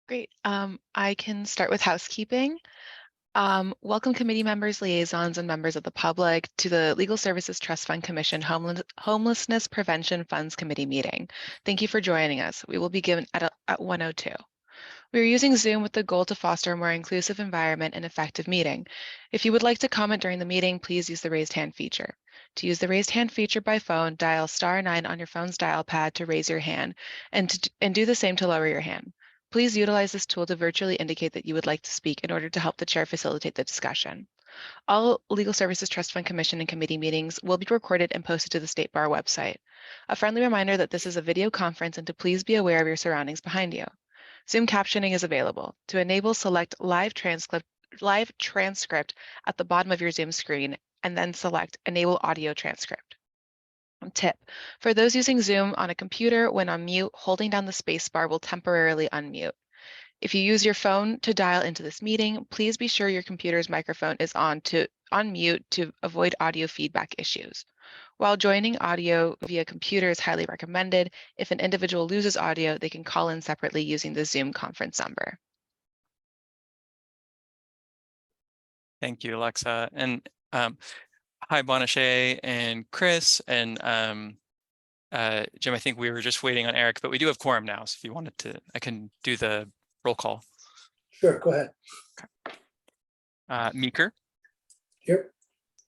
Great. I can start with housekeeping. Welcome committee members, liaisons, and members of the public to the Legal Services Trust Fund Commission Homelessness Prevention Funds Committee meeting. Thank you for joining us. We will begin at 1:02. We are using Zoom with the goal to foster a more inclusive environment and effective meeting. If you would like to comment during the meeting, please use the raised hand feature. To use the raised hand feature by phone, dial *9 on your phone's dial pad to raise your hand and do the same to lower your hand. Please utilize this tool to virtually indicate that you would like to speak in order to help the chair facilitate the discussion. All Legal Services Trust Fund Commission and committee meetings will be recorded and posted to the State Bar website. A friendly reminder that this is a video conference and to please be aware of your surroundings behind you. Zoom captioning is available. To enable, select live transcript at the bottom of your Zoom screen and then select Enable Audio Transcript. Tip: for those using Zoom on a computer, when on mute, holding down the space bar will temporarily unmute. If you use your phone to dial into this meeting, please be sure your computer's microphone is on mute to avoid audio feedback issues. While joining audio via computer is highly recommended, if an individual loses audio, they can call in separately using the Zoom conference number. Thank you, Alexa. And hi, Bonachet and Chris and Jim. I think we were just waiting on Eric, but we do have quorum now. So if you wanted to, I can do the roll call. Sure, go ahead. Okay. Meeker. Here.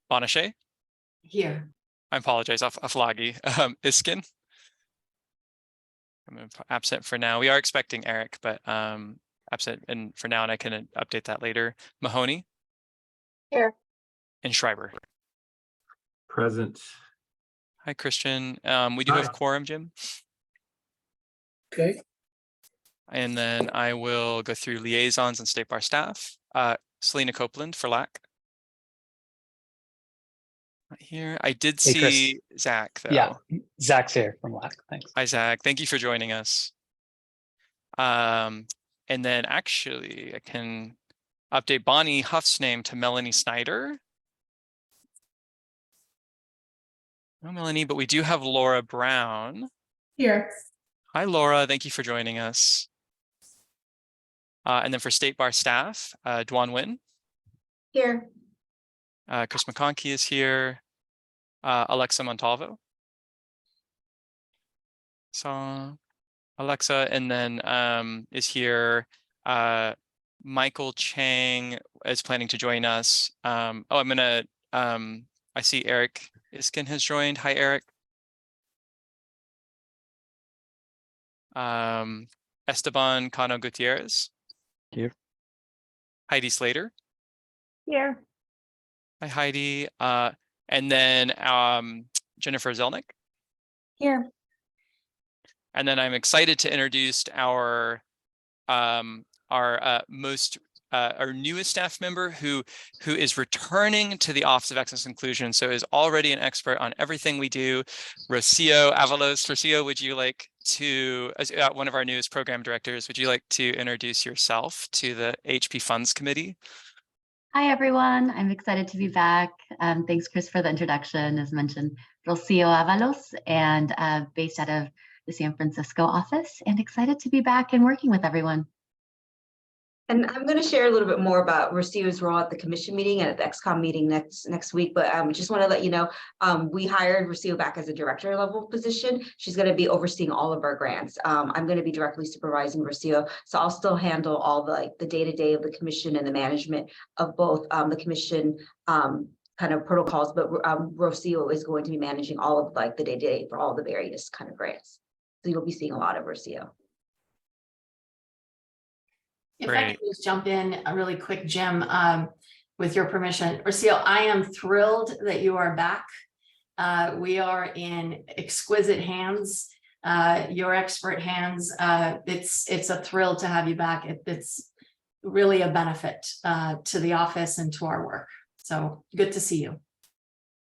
Bonachet. Here. I apologize, Aflagi. Iskin. I'm absent for now. We are expecting Eric, but absent and for now, and I can update that later. Mahoney. Here. And Schreiber. Present. Hi, Christian. We do have quorum, Jim. Okay. And then I will go through liaisons and State Bar staff. Selena Copeland for LAC. Not here. I did see Zach, though. Yeah, Zach's here from LAC. Thanks. Hi, Zach. Thank you for joining us. And then actually, I can update Bonnie Huff's name to Melanie Snyder. No, Melanie, but we do have Laura Brown. Here. Hi, Laura. Thank you for joining us. And then for State Bar staff, Dwan Wynn. Here. Chris McConkey is here. Alexa Montalvo. So Alexa, and then is here. Michael Chang is planning to join us. I'm gonna, I see Eric Iskin has joined. Hi, Eric. Esteban Cano Gutierrez. Here. Heidi Slater. Here. Hi, Heidi. And then Jennifer Zelnick. Here. And then I'm excited to introduce our newest staff member who is returning to the Office of Excellence Inclusion, so is already an expert on everything we do. Rocio Avalos. Rocio, would you like to, as one of our newest program directors, would you like to introduce yourself to the HP Funds Committee? Hi, everyone. I'm excited to be back. Thanks, Chris, for the introduction. As mentioned, Rocio Avalos, and based out of the San Francisco office, and excited to be back and working with everyone. And I'm going to share a little bit more about Rocio's role at the commission meeting and at the XCOM meeting next week. But just want to let you know, we hired Rocio back as a director level position. She's going to be overseeing all of our grants. I'm going to be directly supervising Rocio, so I'll still handle all the day-to-day of the commission and the management of both the commission kind of protocols. But Rocio is going to be managing all of the day-to-day for all the various kind of grants. So you'll be seeing a lot of Rocio. If I could just jump in really quick, Jim, with your permission. Rocio, I am thrilled that you are back. We are in exquisite hands, your expert hands. It's a thrill to have you back. It's really a benefit to the office and to our work. So good to see you.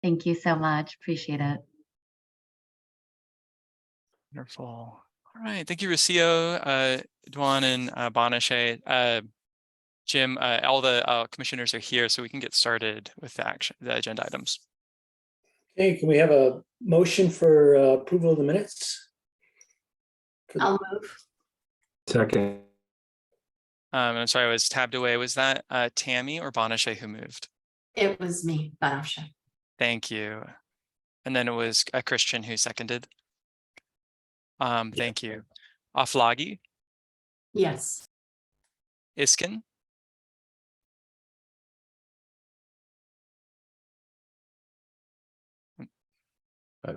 Thank you so much. Appreciate it. Wonderful. All right, thank you, Rocio, Dwan, and Bonachet. Jim, all the commissioners are here, so we can get started with the agenda items. Okay, can we have a motion for approval of the minutes? I'll move. Second. I'm sorry, I was tabbed away. Was that Tammy or Banashe who moved? It was me, Banashe. Thank you. And then it was a Christian who seconded. Thank you. Aflagi, Yes. Iskin,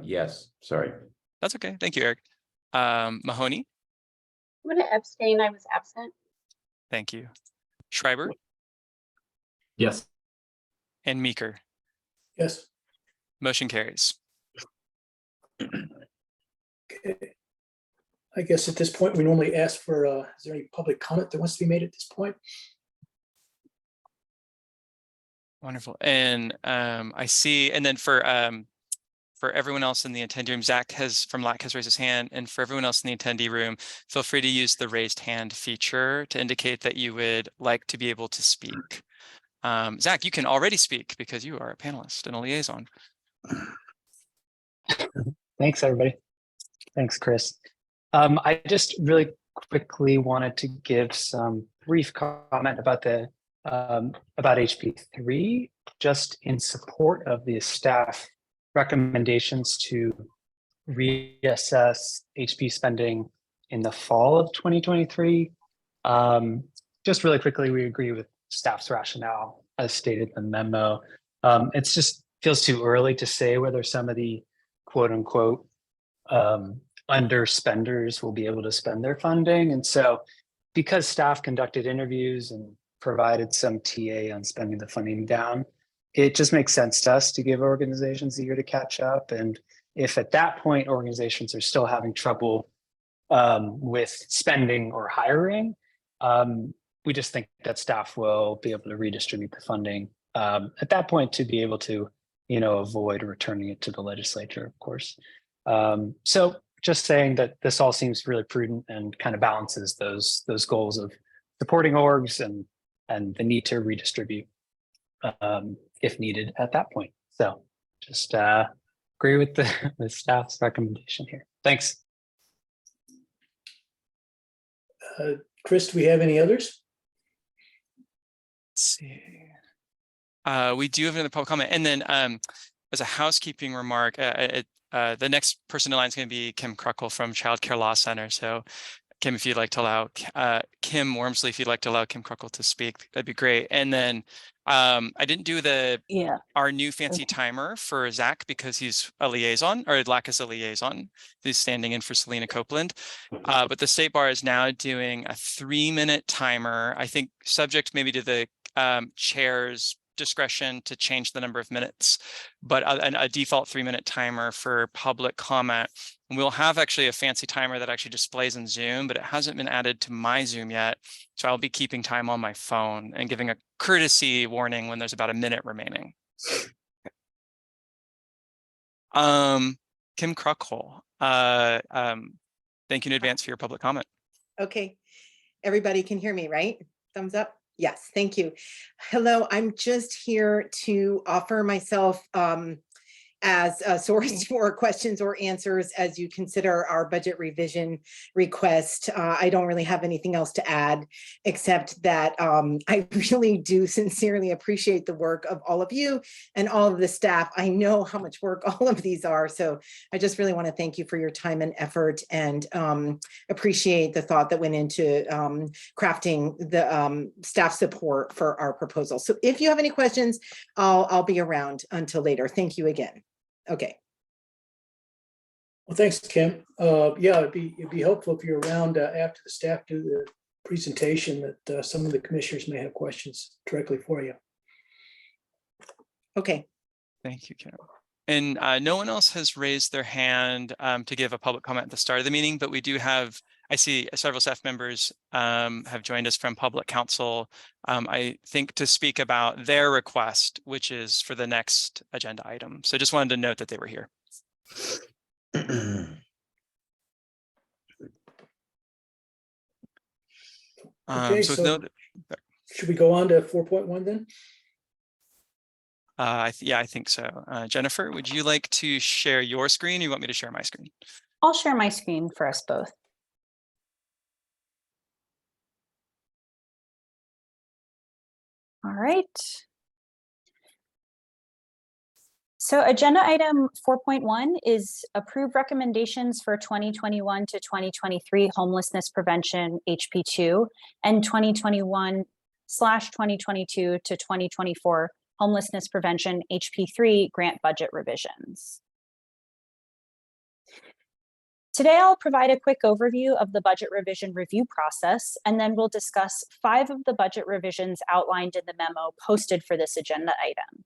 Yes, sorry. that's okay. Thank you, Eric. Mahoney, I'm going to abstain. I was absent. thank you. Schreiber Yes. and Meeker. Yes. Motion carries. Okay. I guess at this point, we normally ask for, is there any public comment that wants to be made at this point? Wonderful. And I see, and then for everyone else in the attendee room, Zach from LAC has raised his hand, and for everyone else in the attendee room, feel free to use the raised hand feature to indicate that you would like to be able to speak. Zach, you can already speak because you are a panelist and a liaison. Thanks, everybody. Thanks, Chris. I just really quickly wanted to give some brief comment about the about HB3, just in support of the staff recommendations to reassess HB spending in the fall of 2023. Just really quickly, we agree with staff's rationale as stated in the memo. It's just feels too early to say whether some of the quote unquote underspenders will be able to spend their funding. And so because staff conducted interviews and provided some TA on spending the funding down, it just makes sense to us to give organizations a year to catch up. And if at that point organizations are still having trouble with spending or hiring, we just think that staff will be able to redistribute the funding at that point to be able to, avoid returning it to the legislature, of course. So just saying that this all seems really prudent and kind of balances those goals of supporting orgs and the need to redistribute if needed at that point. So just agree with the staff's recommendation here. Thanks. Chris, do we have any others? Let's see. We do have another public comment. And then as a housekeeping remark, the next person in line is going to be Kim Kruckle from Child Care Law Center. So Kim, if you'd like to allow Kim Wormsley, if you'd like to allow Kim Kruckle to speak, that'd be great. And then I didn't do our new fancy timer for Zach because he's a liaison, or LAC is a liaison. He's standing in for Selena Copeland. But the state bar is now doing a 3-minute timer, I think subject maybe to the chair's discretion to change the number of minutes, but a default 3-minute timer for public comment. And we'll have actually a fancy timer that actually displays in Zoom, but it hasn't been added to my Zoom yet. So I'll be keeping time on my phone and giving a courtesy warning when there's about a minute remaining. Kim Kruckle, thank you in advance for your public comment. Okay, everybody can hear me, right? Thumbs up. Yes, thank you. Hello, I'm just here to offer myself as a source for questions or answers as you consider our budget revision request. I don't really have anything else to add, except that I really do sincerely appreciate the work of all of you and all of the staff. I know how much work all of these are, so I just really want to thank you for your time and effort, and appreciate the thought that went into crafting the staff support for our proposal. So if you have any questions, I'll be around until later. Thank you again. Okay. Well, thanks, Kim. Yeah, it'd be helpful if you're around after the staff do the presentation, that some of the commissioners may have questions directly for you. Okay. Thank you, Kim. And no one else has raised their hand to give a public comment at the start of the meeting, but we do have, I see several staff members have joined us from Public Counsel, I think, to speak about their request, which is for the next agenda item. So just wanted to note that they were here. Okay, so so should we go on to 4.1 then? yeah, I think so. Jennifer, would you like to share your screen, or you want me to share my screen? I'll share my screen for us both. right. So agenda item 4.1 is approve recommendations for 2021 to 2023 homelessness prevention HP2 and 2021/2022 to 2024 homelessness prevention HP3 grant budget revisions. Today, I'll provide a quick overview of the budget revision review process, and then we'll discuss 5 of the budget revisions outlined in the memo posted for this agenda item.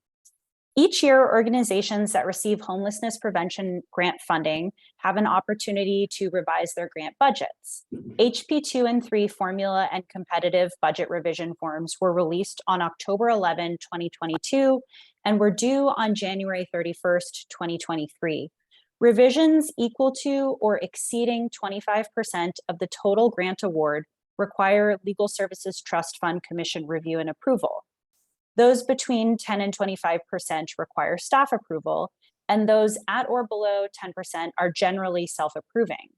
Each year, organizations that receive homelessness prevention grant funding have an opportunity to revise their grant budgets. HP2 and 3 formula and competitive budget revision forms were released on October 11, 2022, and were due on January 31st, 2023. Revisions equal to or exceeding 25% of the total grant award require Legal Services Trust Fund Commission review and approval. Those between 10 and 25% require staff approval, and those at or below 10% are generally self-approving.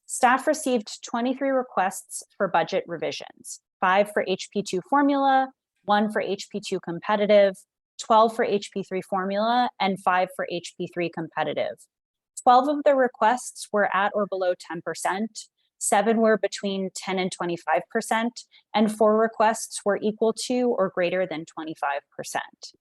Staff received 23 requests for budget revisions, 5 for HP2 formula, 1 for HP2 competitive, 12 for HP3 formula, and 5 for HP3 competitive. 12 of the requests were at or below 10%, 7 were between 10 and 25%, and 4 requests were equal to or greater than 25%.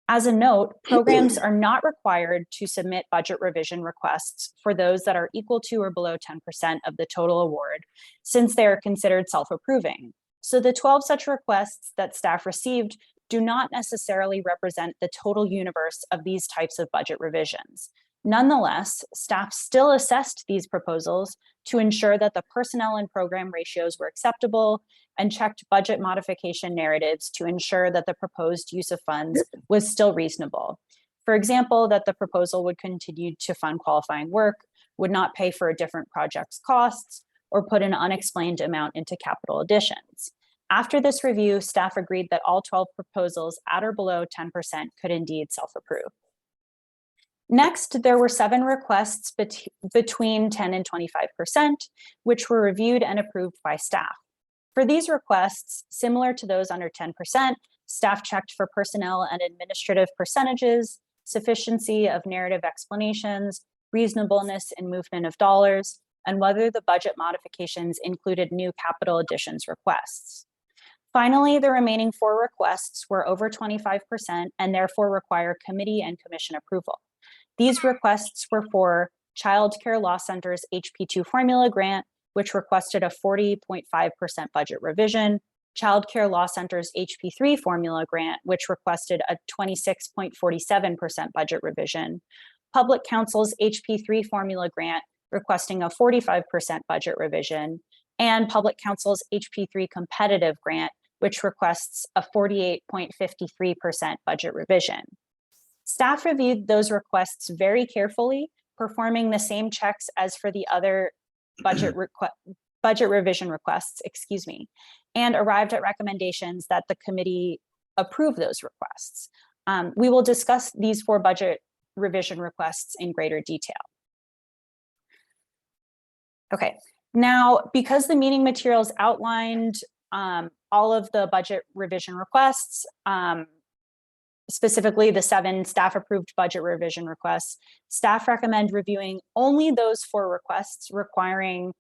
As a note, programs are not required to submit budget revision requests for those that are equal to or below 10% of the total award, since they are considered self-approving. So the 12 such requests that staff received do not necessarily represent the total universe of these types of budget revisions. Nonetheless, staff still assessed these proposals to ensure that the personnel and program ratios were acceptable and checked budget modification narratives to ensure that the proposed use of funds was still reasonable. For example, that the proposal would continue to fund qualifying work, would not pay for a different project's costs, or put an unexplained amount into capital additions. After this review, staff agreed that all 12 proposals at or below 10% could indeed self-approve. Next, there were 7 requests between 10 and 25%, which were reviewed and approved by staff. For these requests, similar to those under 10%, staff checked for personnel and administrative percentages, sufficiency of narrative explanations, reasonableness in movement of dollars, and whether the budget modifications included new capital additions requests. Finally, the remaining 4 requests were over 25% and therefore require committee and commission approval. These requests were for Child Care Law Center's HP2 formula grant, which requested a 40.5% budget revision, Child Care Law Center's HP3 formula grant, which requested a 26.47% budget revision, Public Counsel's HP3 formula grant requesting a 45% budget revision, and Public Counsel's HP3 competitive grant, which requests a 48.53% budget revision. Staff reviewed those requests very carefully, performing the same checks as for the other budget revision requests, and arrived at recommendations that the committee approve those requests. We will discuss these 4 budget revision requests in greater detail. Okay, now because the meeting materials outlined all of the budget revision requests, specifically the 7 staff approved budget revision requests, staff recommend reviewing only those 4 requests requiring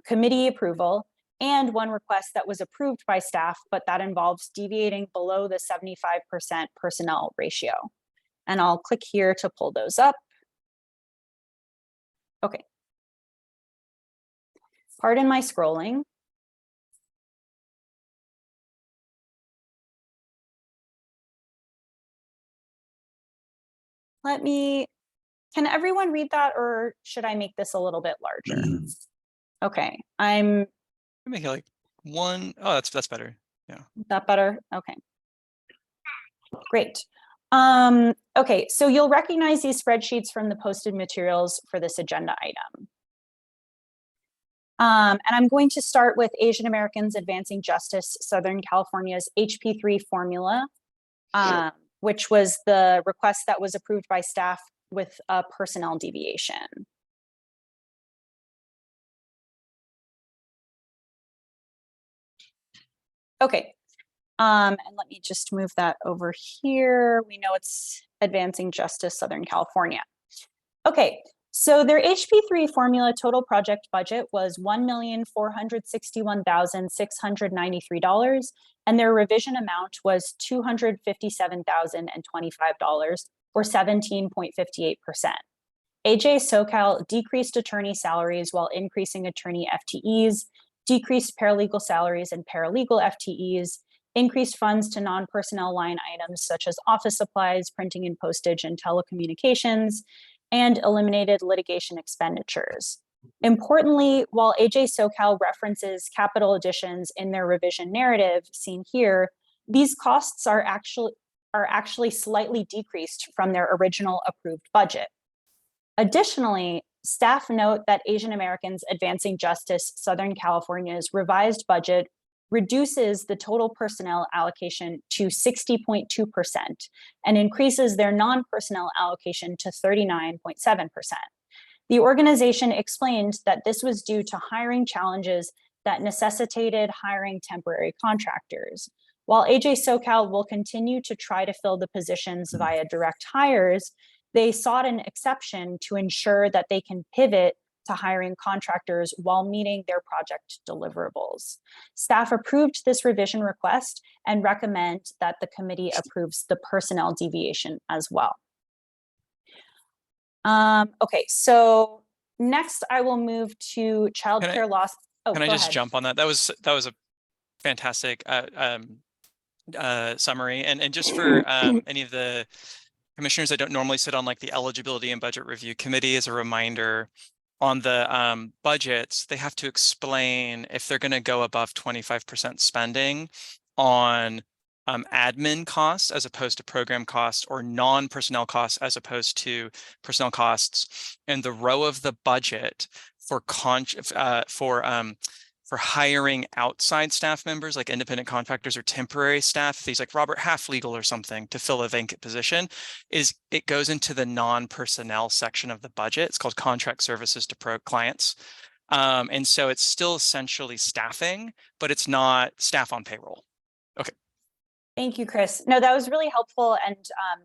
committee approval and 1 request that was approved by staff, but that involves deviating below the 75% personnel ratio. And I'll click here to pull those up. Okay. Pardon my scrolling. Can everyone read that, or should I make this a little bit larger? Okay, Make it like 1. Oh, that's better. Yeah. That better? Okay. Great. Okay, so you'll recognize these spreadsheets from the posted materials for this agenda item. And I'm going to start with Asian Americans Advancing Justice, Southern California's HP3 formula, which was the request that was approved by staff with a personnel deviation. Okay, And let me just move that over here. We know it's Advancing Justice Southern California. Okay, so their HP3 formula total project budget was $1,461,693, and their revision amount was $257,025, or 17.58%. AJ SoCal decreased attorney salaries while increasing attorney FTEs, decreased paralegal salaries and paralegal FTEs, increased funds to non-personnel line items such as office supplies, printing and postage, and telecommunications, and eliminated litigation expenditures. Importantly, while AJ SoCal references capital additions in their revision narrative seen here, these costs are actually slightly decreased from their original approved budget. Additionally, staff note that Asian Americans Advancing Justice Southern California's revised budget reduces the total personnel allocation to 60.2% and increases their non-personnel allocation to 39.7%. The organization explained that this was due to hiring challenges that necessitated hiring temporary contractors. While AJ SoCal will continue to try to fill the positions via direct hires, they sought an exception to ensure that they can pivot to hiring contractors while meeting their project deliverables. Staff approved this revision request and recommend that the committee approves the personnel deviation as well. Okay, so next I will move to child care loss. Oh, can I just jump on that? That was a fantastic summary, and just for any of the commissioners that don't normally sit on like the eligibility and budget review committee, as a reminder, on the budgets, they have to explain if they're going to go above 25% spending on admin costs as opposed to program costs, or non-personnel costs as opposed to personnel costs. And the row of the budget for hiring outside staff members, like independent contractors or temporary staff, things like Robert Half Legal or something, to fill a vacant position, it goes into the non-personnel section of the budget. It's called contract services to clients. And so it's still essentially staffing, but it's not staff on payroll. Okay. Thank you, Chris. No, that was really helpful. And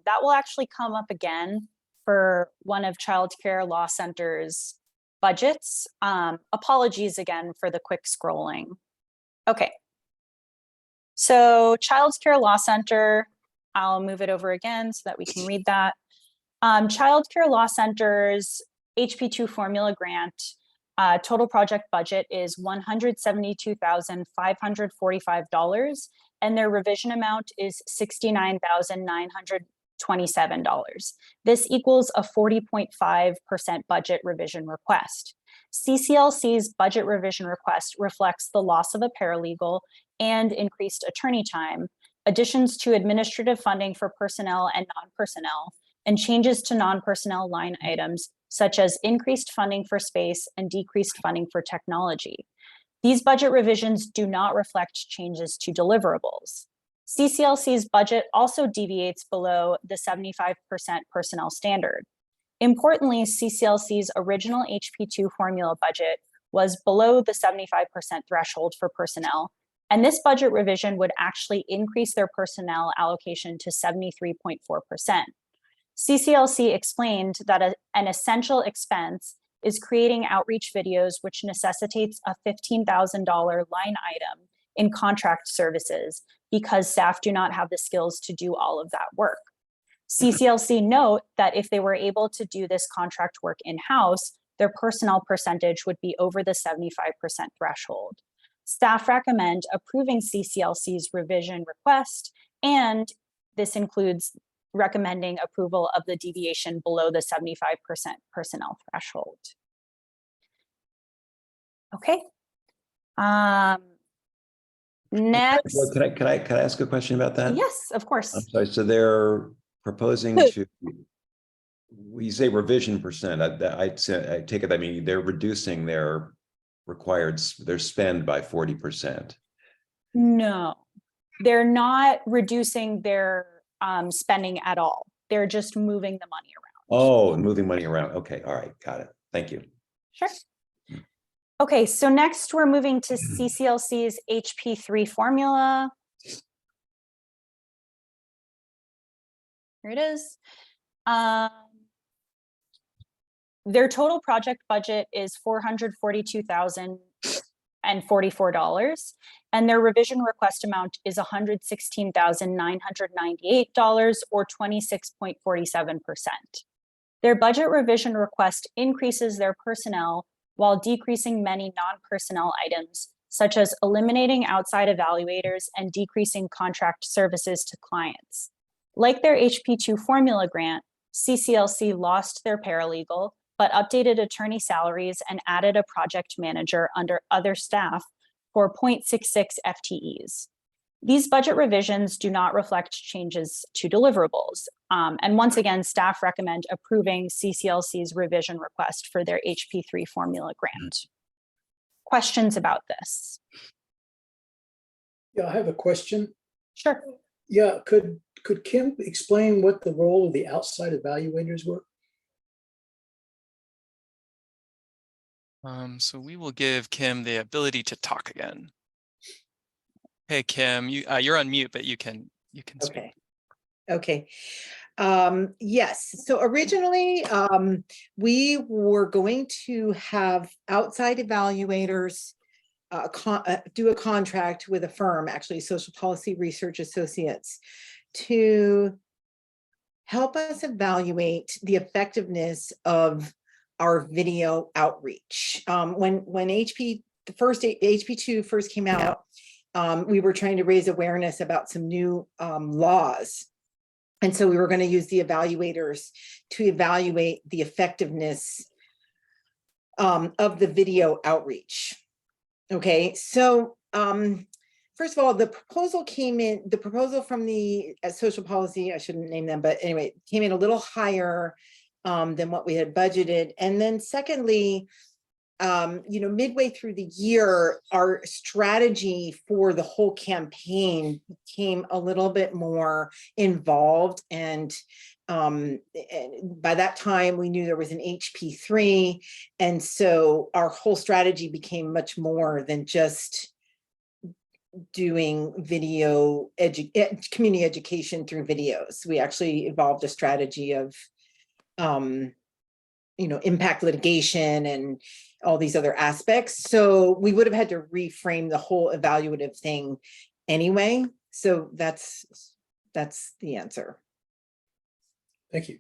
that will actually come up again for one of Child Care Law Center's budgets. Apologies again for the quick scrolling. Okay. So Child Care Law Center, I'll move it over again so that we can read that. Child Care Law Center's HP2 formula grant total project budget is $172,545, and their revision amount is $69,927. This equals a 40.5% budget revision request. CCLC's budget revision request reflects the loss of a paralegal and increased attorney time, additions to administrative funding for personnel and non-personnel, and changes to non-personnel line items such as increased funding for space and decreased funding for technology. These budget revisions do not reflect changes to deliverables. CCLC's budget also deviates below the 75% personnel standard. Importantly, CCLC's original HP2 formula budget was below the 75% threshold for personnel, and this budget revision would actually increase their personnel allocation to 73.4%. CCLC explained that an essential expense is creating outreach videos, which necessitates a $15,000 line item in contract services because staff do not have the skills to do all of that work. CCLC note that if they were able to do this contract work in-house, their personnel percentage would be over the 75% threshold. Staff recommend approving CCLC's revision request, and this includes recommending approval of the deviation below the 75% personnel threshold. Okay. Next. Can I ask a question about that? Yes, of course. I'm sorry. So they're proposing to, you say revision percent. I take it, I mean, they're reducing their their spend by 40%. No, they're not reducing their spending at all. They're just moving the money around. Oh, moving money around. Okay. All right. Got it. Thank you. Sure. Okay, so next we're moving to CCLC's HP3 formula. Here it is. Their total project budget is $442,044, and their revision request amount is $116,998, or 26.47%. Their budget revision request increases their personnel while decreasing many non-personnel items, such as eliminating outside evaluators and decreasing contract services to clients. Like their HP2 formula grant, CCLC lost their paralegal, but updated attorney salaries and added a project manager under other staff for 0.66 FTEs. These budget revisions do not reflect changes to deliverables. And once again, staff recommend approving CCLC's revision request for their HP3 formula grant. Questions about this? Yeah, I have a question. Sure. Yeah, could Kim explain what the role of the outside evaluators were? So we will give Kim the ability to talk again. Hey, Kim, you're on mute, but you can speak. Okay. Yes. So originally, we were going to have outside evaluators do a contract with a firm, actually Social Policy Research Associates, to help us evaluate the effectiveness of our video outreach. When HP2 first came out, we were trying to raise awareness about some new laws. And so we were going to use the evaluators to evaluate the effectiveness of the video outreach. Okay, so first of all, the proposal from the social policy, I shouldn't name them, but anyway, came in a little higher than what we had budgeted. And then secondly, midway through the year, our strategy for the whole campaign became a little bit more involved. And by that time, we knew there was an HP3. And so our whole strategy became much more than just doing video community education through videos. We actually evolved a strategy of impact litigation and all these other aspects. So we would have had to reframe the whole evaluative thing anyway. So that's the answer. Thank you.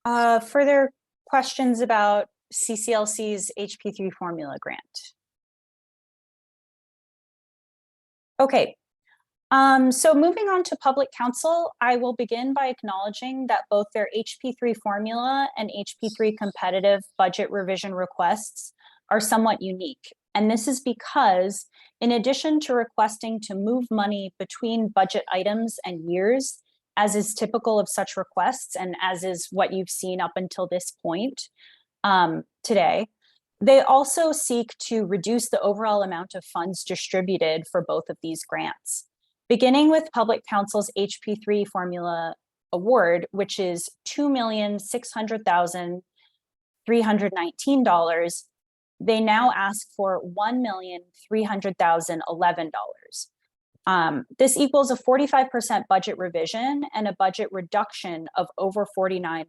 Further questions about CCLC's HP3 formula grant? Okay. So moving on to public counsel, I will begin by acknowledging that both their HP3 formula and HP3 competitive budget revision requests are somewhat unique. And this is because in addition to requesting to move money between budget items and years, as is typical of such requests and as is what you've seen up until this point today, they also seek to reduce the overall amount of funds distributed for both of these grants. Beginning with Public Counsel's HP3 formula award, which is $2,600,319, they now ask for $1,300,011. This equals a 45% budget revision and a budget reduction of over 49.99%.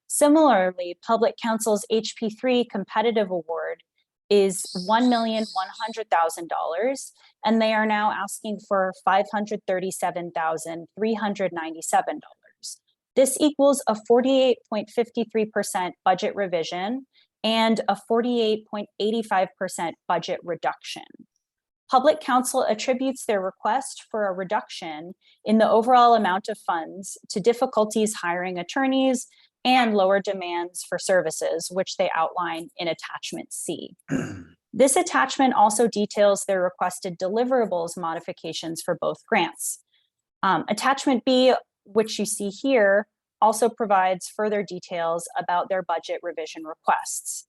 Similarly, Public Counsel's HP3 competitive award is $1,100,000, and they are now asking for $537,397. This equals a 48.53% budget revision and a 48.85% budget reduction. Public Counsel attributes their request for a reduction in the overall amount of funds to difficulties hiring attorneys and lower demands for services, which they outline in attachment C. This attachment also details their requested deliverables modifications for both grants. Attachment B, which you see here, also provides further details about their budget revision requests.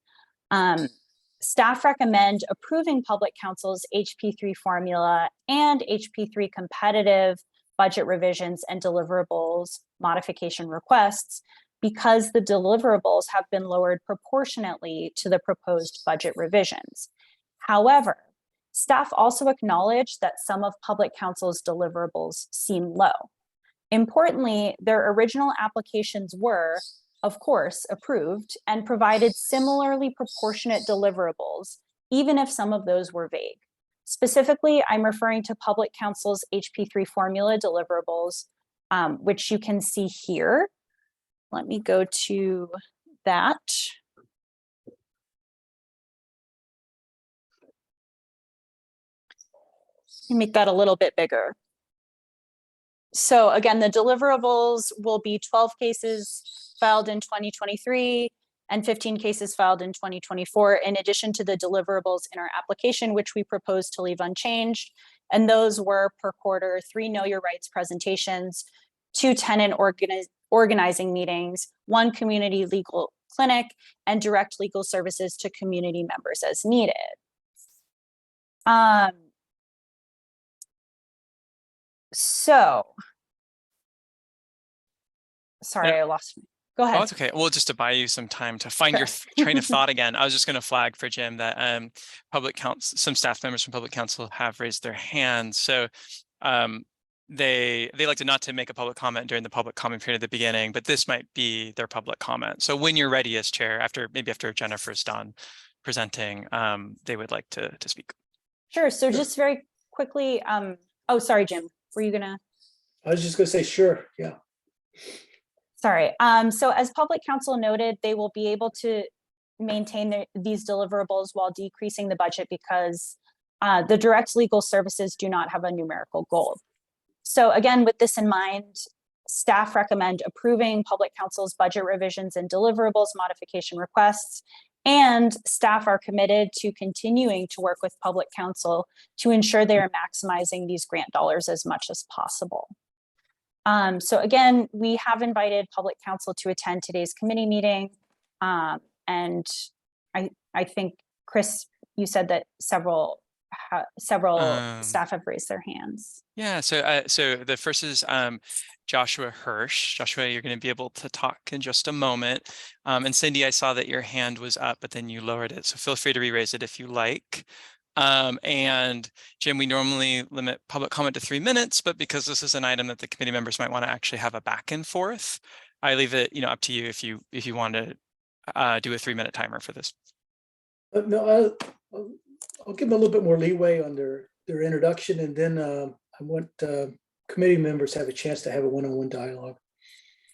Staff recommend approving Public Counsel's HP3 formula and HP3 competitive budget revisions and deliverables modification requests because the deliverables have been lowered proportionately to the proposed budget revisions. However, Staff also acknowledged that some of Public Counsel's deliverables seem low. Importantly, their original applications were, of course, approved and provided similarly proportionate deliverables, even if some of those were vague. Specifically, I'm referring to Public Counsel's HP3 formula deliverables, which you can see here. Let me go to that. Make that a little bit bigger. So again, the deliverables will be 12 cases filed in 2023 and 15 cases filed in 2024, in addition to the deliverables in our application, which we propose to leave unchanged. And those were per quarter, 3 Know Your Rights presentations, 2 tenant organizing meetings, 1 community legal clinic, and direct legal services to community members as needed. So, sorry, I lost me. Go ahead. Oh, it's okay. Well, just to buy you some time to find your train of thought again, I was just going to flag for Jim that some staff members from Public Counsel have raised their hands. So they like to not to make a public comment during the public comment period at the beginning, but this might be their public comment. So when you're ready as chair, maybe after Jennifer's done presenting, they would like to speak. Sure. So just very quickly, oh, sorry, Jim, were you gonna? I was just gonna say, sure, yeah. Sorry. So as Public Counsel noted, they will be able to maintain these deliverables while decreasing the budget because the direct legal services do not have a numerical goal. So again, with this in mind, staff recommend approving Public Counsel's budget revisions and deliverables modification requests, and staff are committed to continuing to work with Public Counsel to ensure they are maximizing these grant dollars as much as possible. So again, we have invited Public Counsel to attend today's committee meeting. And I think, Chris, you said that several staff have raised their hands. Yeah, so the first is Joshua Hirsch. Joshua, you're going to be able to talk in just a moment. And Cindy, I saw that your hand was up, but then you lowered it. So feel free to re-raise it if you like. And Jim, we normally limit public comment to 3 minutes, but because this is an item that the committee members might want to actually have a back and forth, I leave it, up to you if you want to do a 3-minute timer for this. No, I'll give them a little bit more leeway on their introduction, and then I want committee members to have a chance to have a one-on-one dialogue.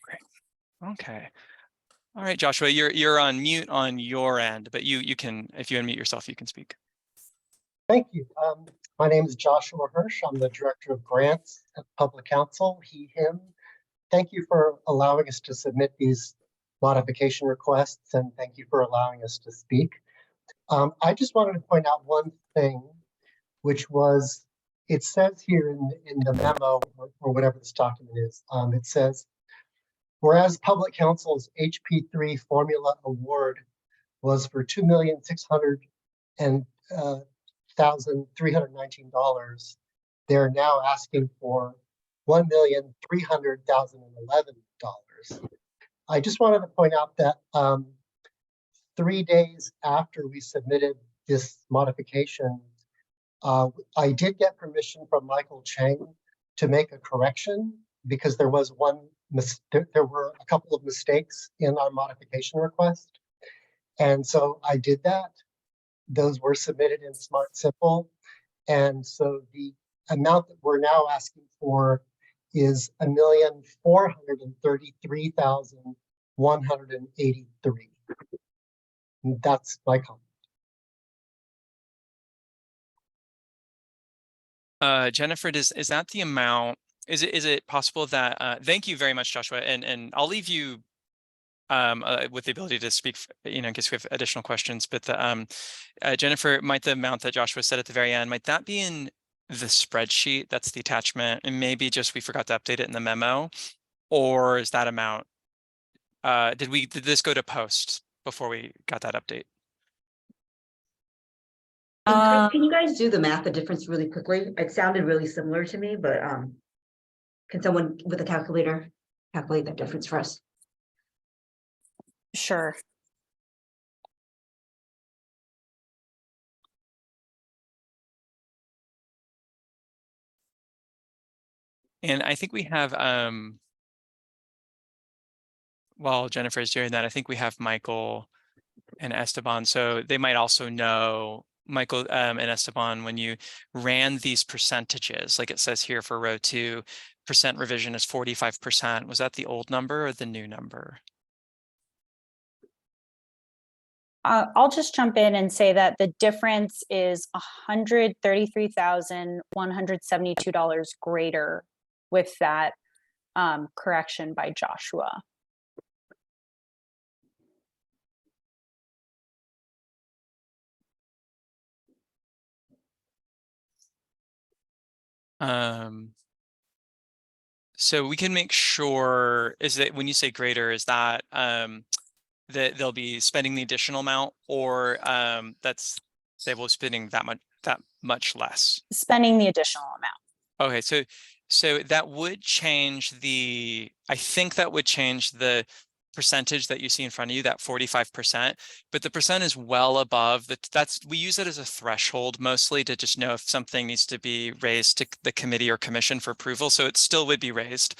Great. Okay. All right, Joshua, you're on mute on your end, but you can, if you unmute yourself, you can speak. Thank you. My name is Joshua Hirsch. I'm the Director of Grants at Public Counsel, he, him. Thank you for allowing us to submit these modification requests, and thank you for allowing us to speak. I just wanted to point out one thing, which was, it says here in the memo, or whatever this document is, it says, whereas Public Counsel's HP3 formula award was for $2,600,319, they're now asking for $1,300,011. I just wanted to point out that 3 days after we submitted this modification, I did get permission from Michael Chang to make a correction because there was there were a couple of mistakes in our modification request. And so I did that. Those were submitted in Smart Simple. And so the amount that we're now asking for is $1,433,183. That's my comment. Jennifer, is that the amount? Is it possible that? Thank you very much, Joshua, and I'll leave you with the ability to speak, in case we have additional questions. But Jennifer, might the amount that Joshua said at the very end, might that be in the spreadsheet? That's the attachment, and maybe just we forgot to update it in the memo, or is that amount? Did this go to post before we got that update? Chris, can you guys do the math, the difference really quickly? It sounded really similar to me, but can someone with a calculator calculate that difference for us? Sure. And I think we have, while Jennifer is doing that, I think we have Michael and Esteban. So they might also know, Michael and Esteban, when you ran these percentages, like it says here for row 2, percent revision is 45%. Was that the old number or the new number? I'll just jump in and say that the difference is $133,172 greater with that correction by Joshua. So we can make sure, is that when you say greater, is that that they'll be spending the additional amount, or they will be spending that much less? Spending the additional amount. Okay, so that would change I think that would change the percentage that you see in front of you, that 45%, but the percent is well above we use it as a threshold mostly to just know if something needs to be raised to the committee or commission for approval. So it still would be raised.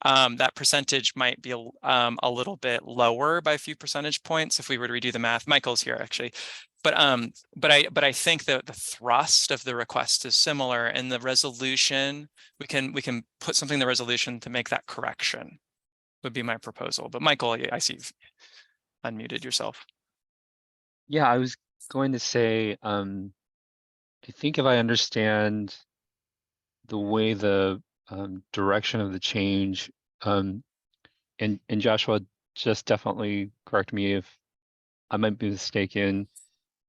That percentage might be a little bit lower by a few percentage points if we were to redo the math. Michael's here actually. But I think that the thrust of the request is similar, and the resolution, we can put something in the resolution to make that correction, would be my proposal. But Michael, I see you've unmuted yourself. Yeah, I was going to say, I think if I understand the way the direction of the change, and Joshua, just definitely correct me if I might be mistaken,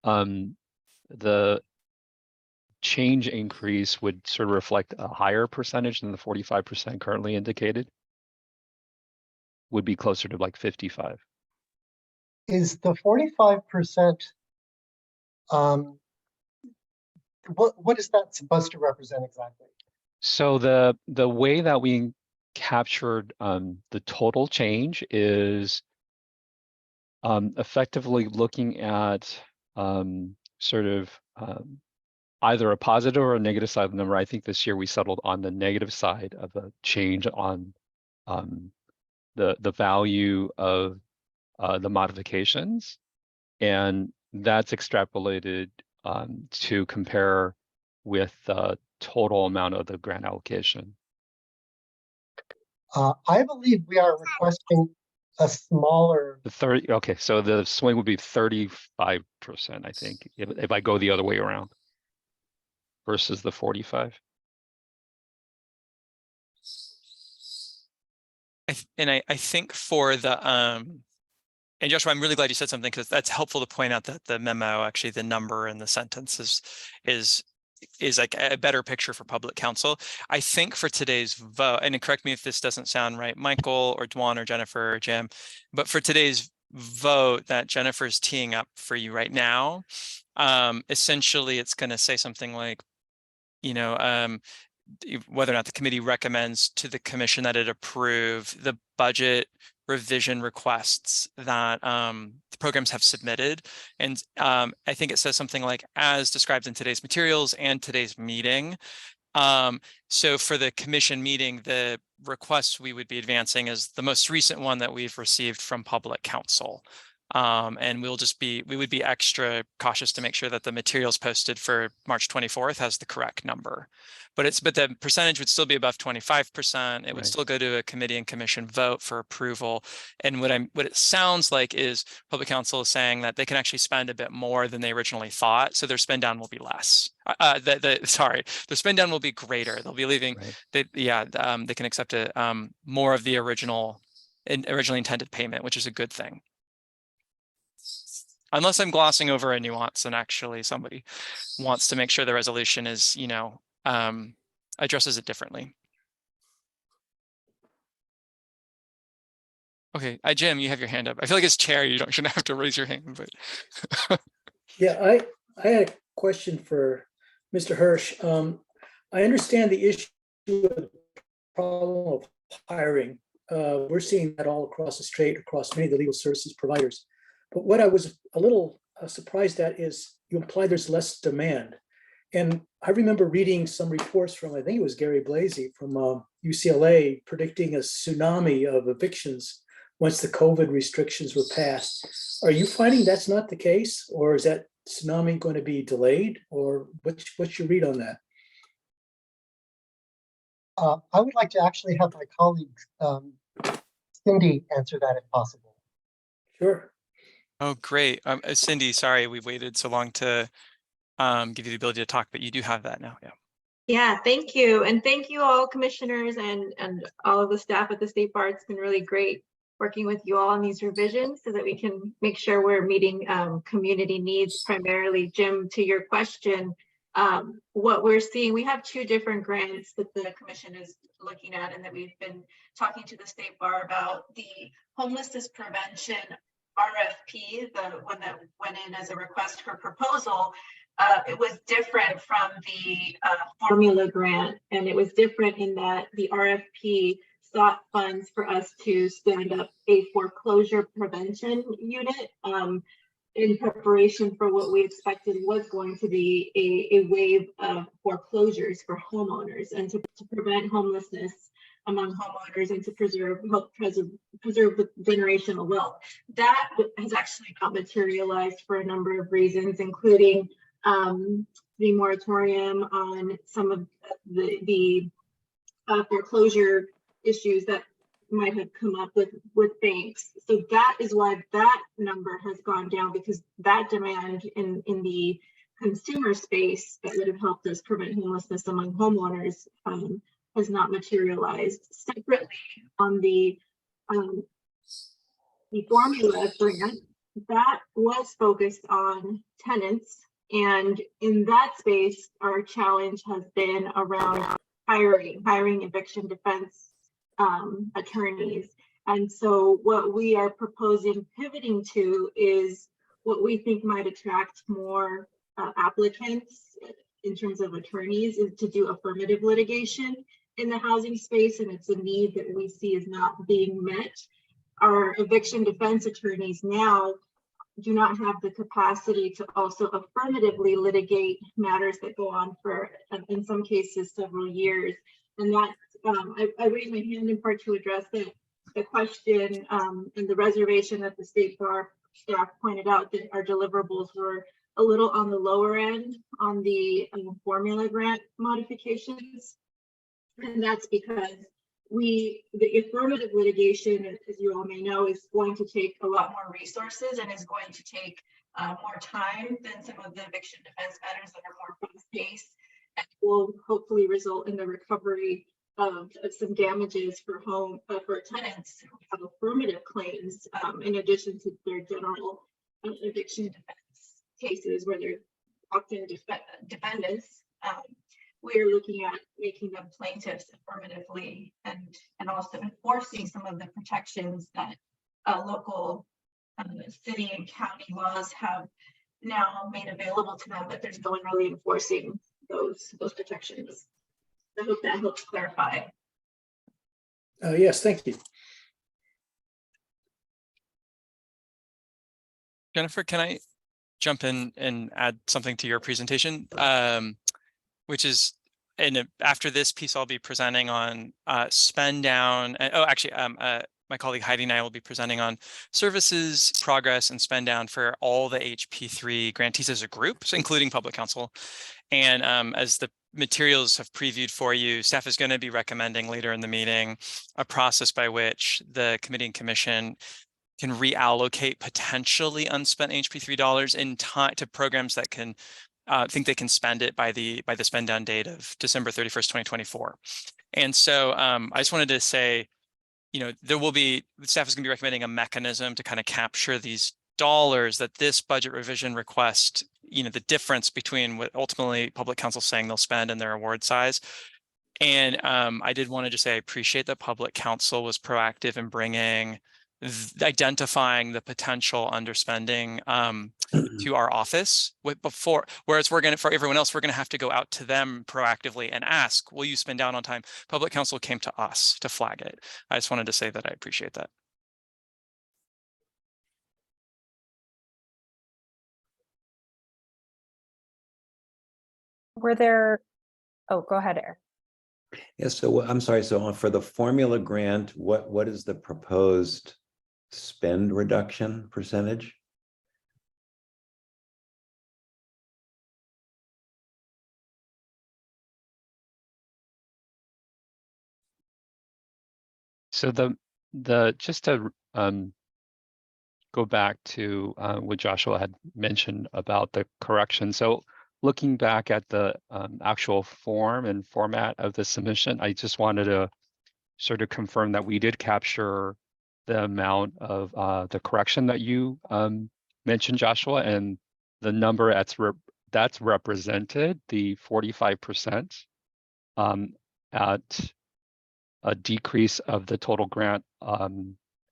the change increase would sort of reflect a higher percentage than the 45% currently indicated, would be closer to like 55. Is the 45%, what is that supposed to represent exactly? So the way that we captured the total change is effectively looking at sort of either a positive or a negative side of the number. I think this year we settled on the negative side of the change on the value of the modifications, and that's extrapolated to compare with the total amount of the grant allocation. I believe we are requesting a smaller. The 30. Okay, so the swing would be 35%, I think, if I go the other way around versus the 45. I think for the and Joshua, I'm really glad you said something, because that's helpful to point out that the memo, actually the number in the sentence is like a better picture for public council. I think for today's vote, and correct me if this doesn't sound right, Michael or Dwan or Jennifer or Jim, but for today's vote that Jennifer's teeing up for you right now, essentially it's going to say something like, whether or not the committee recommends to the commission that it approve the budget revision requests that the programs have submitted. And I think it says something like, as described in today's materials and today's meeting. So for the commission meeting, the request we would be advancing is the most recent one that we've received from public council. And we would be extra cautious to make sure that the materials posted for March 24th has the correct number. But the percentage would still be above 25%. It would still go to a committee and commission vote for approval. And what it sounds like is public council is saying that they can actually spend a bit more than they originally thought. So their spend down will be less. Their spend down will be greater. They'll be leaving. They can accept more of the originally intended payment, which is a good thing. Unless I'm glossing over a nuance and actually somebody wants to make sure the resolution is, addresses it differently. Okay, Jim, you have your hand up. I feel like as chair, you shouldn't have to raise your hand, but. Yeah, I had a question for Mr. Hirsch. I understand the issue of the problem of hiring. We're seeing that all across the state, across many of the legal services providers. But what I was a little surprised at is you imply there's less demand. And I remember reading some reports from, I think it was Gary Blasey from UCLA predicting a tsunami of evictions once the COVID restrictions were passed. Are you finding that's not the case, or is that tsunami going to be delayed, or what's your read on that? I would like to actually have my colleague Cindy answer that if possible. Sure. Oh, great. Cindy, sorry we've waited so long to give you the ability to talk, but you do have that now. Yeah. Yeah, thank you. And thank you all commissioners and all of the staff at the State Bar. It's been really great working with you all on these revisions so that we can make sure we're meeting community needs. Primarily, Jim, to your question, what we're seeing, we have 2 different grants that the commission is looking at and that we've been talking to the State Bar about. The homelessness prevention RFP, the one that went in as a request for proposal, it was different from the formula grant, and it was different in that the RFP sought funds for us to stand up a foreclosure prevention unit in preparation for what we expected was going to be a wave of foreclosures for homeowners, and to prevent homelessness among homeowners and to preserve generational wealth. That has actually not materialized for a number of reasons, including the moratorium on some of the foreclosure issues that might have come up with banks. So that is why that number has gone down, because that demand in the consumer space that would have helped us prevent homelessness among homeowners has not materialized. Separately, on the formula grant, that was focused on tenants. And in that space, our challenge has been around hiring eviction defense attorneys. And so what we are proposing pivoting to is what we think might attract more applicants in terms of attorneys, is to do affirmative litigation in the housing space. And it's a need that we see is not being met. Our eviction defense attorneys now do not have the capacity to also affirmatively litigate matters that go on for, in some cases, several years. And that I raised my hand in part to address the question and the reservation that the State Bar staff pointed out, that our deliverables were a little on the lower end on the formula grant modifications. And that's because the affirmative litigation, as you all may know, is going to take a lot more resources and is going to take more time than some of the eviction defense matters that are more fast-paced, and will hopefully result in the recovery of some damages for tenants who have affirmative claims, in addition to their general eviction defense cases where they're often defendants. We're looking at making them plaintiffs affirmatively, and also enforcing some of the protections that local city and county laws have now made available to them, but there's no one really enforcing those protections. I hope that helps clarify. Yes, thank you. Jennifer, can I jump in and add something to your presentation? Which is, and after this piece, I'll be presenting on spend down. My colleague Heidi and I will be presenting on services, progress, and spend down for all the HP3 grantees as a group, so including public counsel. And as the materials have previewed for you, staff is going to be recommending later in the meeting a process by which the committee and commission can reallocate potentially unspent HP3 dollars in time to programs that can think they can spend it by the spend down date of December 31st, 2024. And so I just wanted to say, the staff is going to be recommending a mechanism to kind of capture these dollars that this budget revision request, the difference between what ultimately public counsel saying they'll spend and their award size. And I did want to just say I appreciate that public counsel was proactive in identifying the potential underspending to our office whereas for everyone else, we're going to have to go out to them proactively and ask, will you spend down on time? Public counsel came to us to flag it. I just wanted to say that I appreciate that. Were there, oh, go ahead, Eric. Yes, so I'm sorry, so for the formula grant, what is the proposed spend reduction percentage? So just to go back to what Joshua had mentioned about the correction. So looking back at the actual form and format of the submission, I just wanted to sort of confirm that we did capture the amount of the correction that you mentioned, Joshua, and the number that's represented, the 45%, at a decrease of the total grant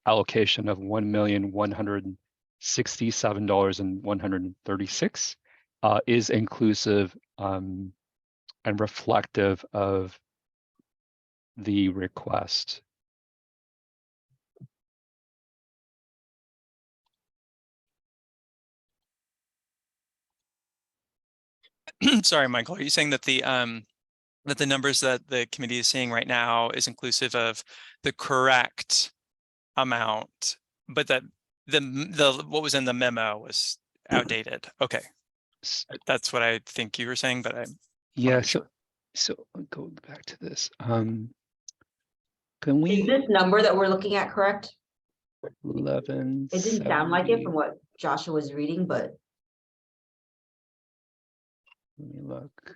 allocation of $1,167,136 is inclusive and reflective of the request. Sorry, Michael, are you saying that the numbers that the committee is seeing right now is inclusive of the correct amount, but that the what was in the memo was outdated? Okay, that's what I think you were saying, but yeah. So going back to this, can we? Is this number that we're looking at correct? 11. It didn't sound like it from what Joshua was reading, but Let me look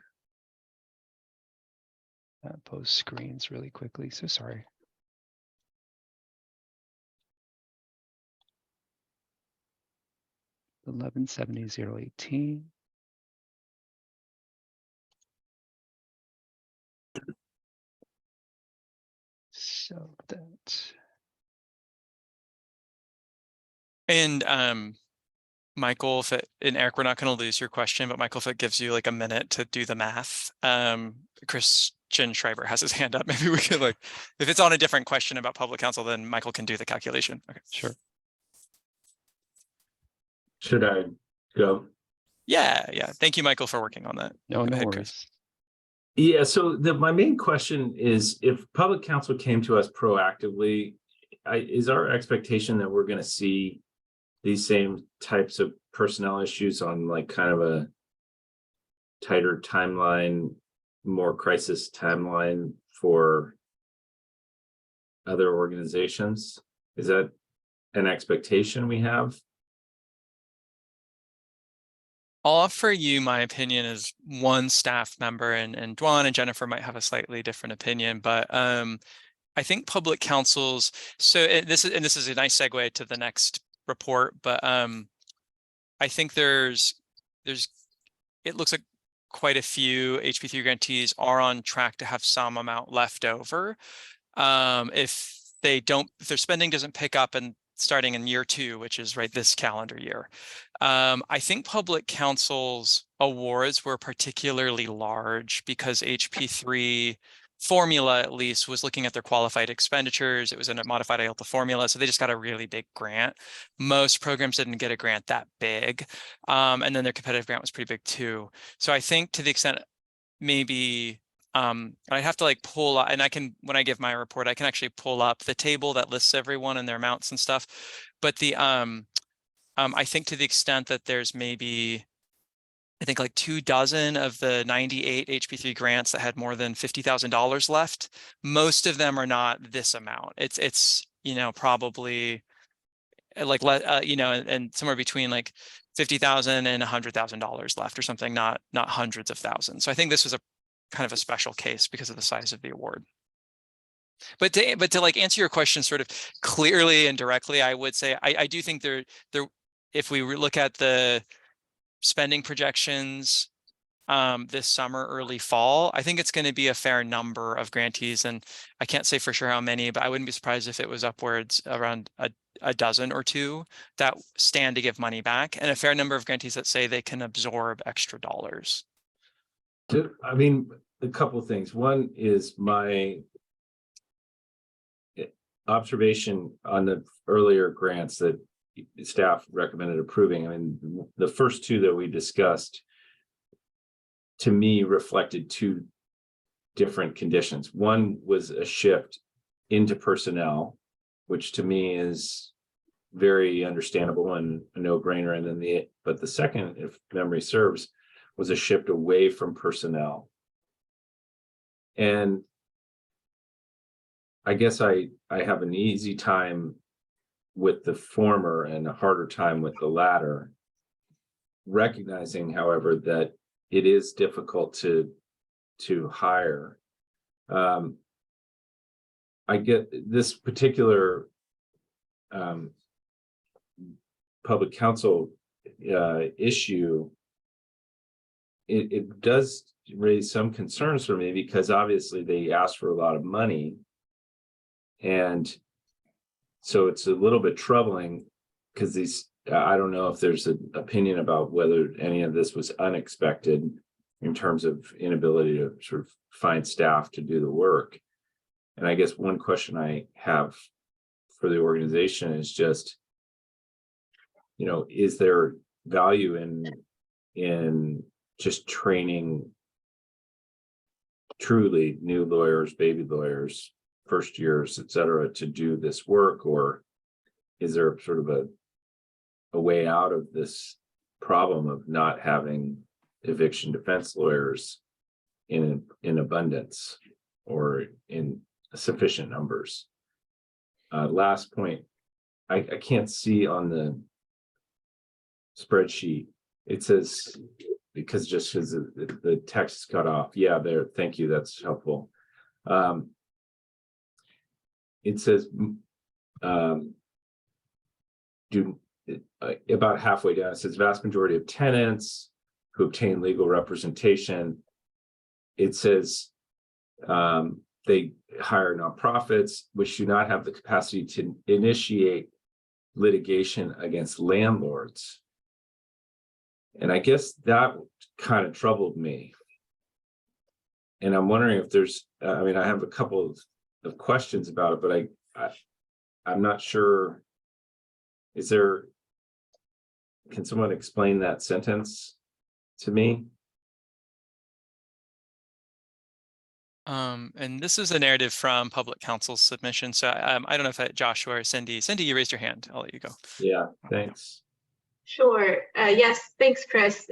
at both screens really quickly. So sorry. $1170,018. So that. And Michael, and Eric, we're not going to lose your question, but Michael, if it gives you like a minute to do the math, Christian Schreiber has his hand up. Maybe we could if it's on a different question about public counsel, then Michael can do the calculation. Okay, sure. Should I go? Yeah. Thank you, Michael, for working on that. No, no ahead, worries. Chris. Yeah, so my main question is, if public counsel came to us proactively, is our expectation that we're going to see these same types of personnel issues on kind of a tighter timeline, more crisis timeline for other organizations? Is that an expectation we have? I'll offer you my opinion as one staff member, and Dwan and Jennifer might have a slightly different opinion, but I think public counsels. So this is a nice segue to the next report, but I think it looks like quite a few HP3 grantees are on track to have some amount left over. If their spending doesn't pick up and starting in year 2, which is this calendar year. I think public counsel's awards were particularly large because HP3 formula, at least, was looking at their qualified expenditures. It was in a modified IELTS formula, so they just got a really big grant. Most programs didn't get a grant that big, and then their competitive grant was pretty big too. So I think to the extent maybe I have to pull up, and when I give my report, I can actually pull up the table that lists everyone and their amounts and stuff. But I think to the extent that there's maybe, I think 24 of the 98 HP3 grants that had more than $50,000 left, most of them are not this amount. It's probably and somewhere between $50,000 and $100,000 left or something, not hundreds of thousands. So I think this was a kind of a special case because of the size of the award. But to answer your question sort of clearly and directly, I would say I do think there if we look at the spending projections this summer, early fall, I think it's going to be a fair number of grantees, and I can't say for sure how many, but I wouldn't be surprised if it was upwards around a dozen or two that stand to give money back, and a fair number of grantees that say they can absorb extra dollars. I mean, a couple of things. One is my observation on the earlier grants that staff recommended approving. I mean, the first 2 that we discussed, to me, reflected 2 different conditions. One was a shift into personnel, which to me is very understandable and a no-brainer. And then but the second, if memory serves, was a shift away from personnel. And I guess I have an easy time with the former and a harder time with the latter, recognizing, however, that it is difficult to hire. I get this particular public counsel issue. It does raise some concerns for me, because obviously they asked for a lot of money. And so it's a little bit troubling, because I don't know if there's an opinion about whether any of this was unexpected in terms of inability to sort of find staff to do the work. And I guess one question I have for the organization is just, is there value in just training truly new lawyers, baby lawyers, first years, et cetera, to do this work? Or is there sort of a way out of this problem of not having eviction defense lawyers in abundance or in sufficient numbers? Last point, I can't see on the spreadsheet. It says, because the text is cut off. Yeah, there. Thank you. That's helpful. It says about halfway down, it says vast majority of tenants who obtain legal representation. It says they hire nonprofits which do not have the capacity to initiate litigation against landlords. And I guess that kind of troubled me. And I'm wondering if there's, I have a couple of questions about it, but I'm not sure. Can someone explain that sentence to me? And this is a narrative from public counsel's submission. So I don't know if Joshua or Cindy. Cindy, you raised your hand. I'll let you go. Yeah, thanks. Sure. Yes, thanks, Chris.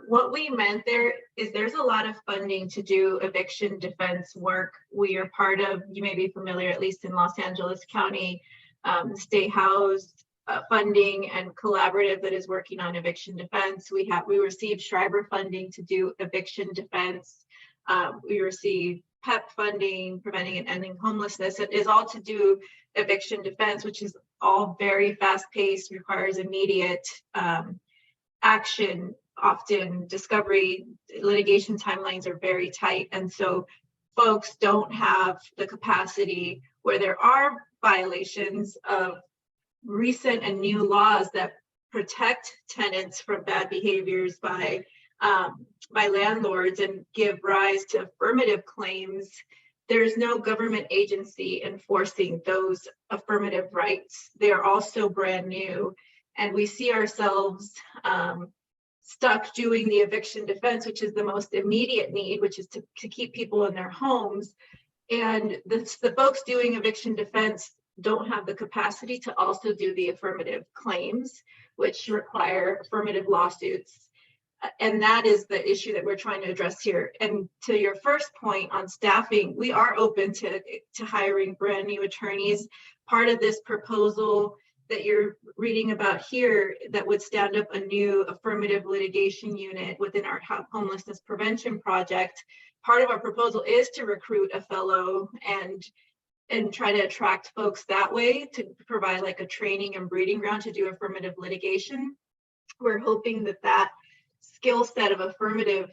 What we meant there is there's a lot of funding to do eviction defense work. We are part of, you may be familiar, at least in Los Angeles County, State House funding and collaborative that is working on eviction defense. We received Schreiber funding to do eviction defense. We receive PEP funding, preventing and ending homelessness. It is all to do eviction defense, which is all very fast-paced, requires immediate action. Often discovery litigation timelines are very tight, and so folks don't have the capacity where there are violations of recent and new laws that protect tenants from bad behaviors by landlords and give rise to affirmative claims. There's no government agency enforcing those affirmative rights. They are also brand new. And we see ourselves stuck doing the eviction defense, which is the most immediate need, which is to keep people in their homes. And the folks doing eviction defense don't have the capacity to also do the affirmative claims, which require affirmative lawsuits. And that is the issue that we're trying to address here. And to your first point on staffing, we are open to hiring brand new attorneys. Part of this proposal that you're reading about here that would stand up a new affirmative litigation unit within our homelessness prevention project, part of our proposal is to recruit a fellow and try to attract folks that way to provide like a training and breeding ground to do affirmative litigation. We're hoping that skill set of affirmative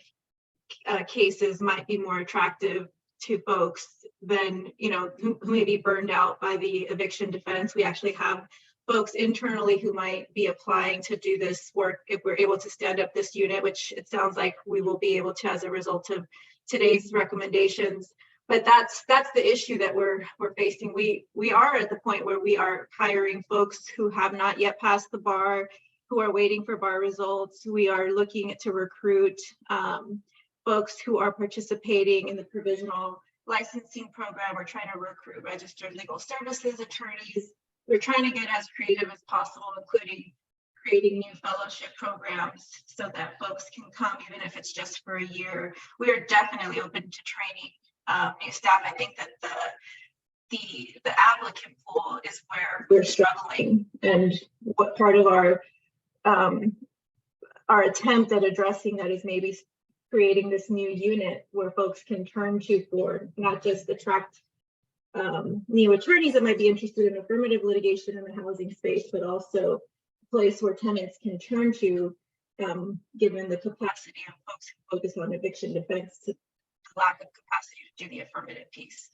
cases might be more attractive to folks than, who may be burned out by the eviction defense. We actually have folks internally who might be applying to do this work if we're able to stand up this unit, which it sounds like we will be able to as a result of today's recommendations. But that's the issue that we're facing. We are at the point where we are hiring folks who have not yet passed the bar, who are waiting for bar results. We are looking to recruit folks who are participating in the provisional licensing program. We're trying to recruit registered legal services attorneys. We're trying to get as creative as possible, including creating new fellowship programs so that folks can come, even if it's just for a year. We are definitely open to training new staff. I think that the applicant pool is where we're struggling, and what part of our attempt at addressing that is maybe creating this new unit where folks can turn to for not just attract new attorneys that might be interested in affirmative litigation in the housing space, but also a place where tenants can turn to, given the capacity of folks who focus on eviction defense, to lack of capacity to do the affirmative piece.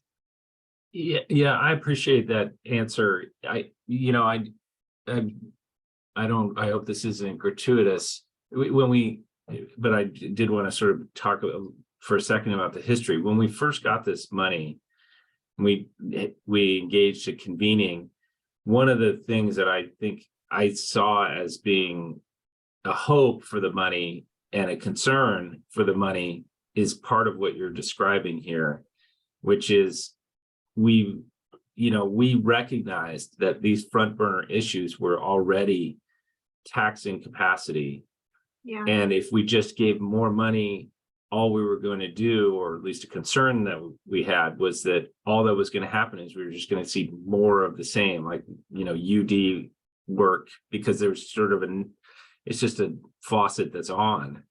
Yeah, I appreciate that answer. I hope this isn't gratuitous. But I did want to sort of talk for a second about the history. When we first got this money, we engaged at convening. One of the things that I think I saw as being a hope for the money and a concern for the money is part of what you're describing here, which is we recognized that these front burner issues were already taxing capacity. Yeah. And if we just gave more money, all we were going to do, or at least a concern that we had, was that all that was going to happen is we were just going to see more of the same, like, UD work, because there's sort of it's just a faucet that's on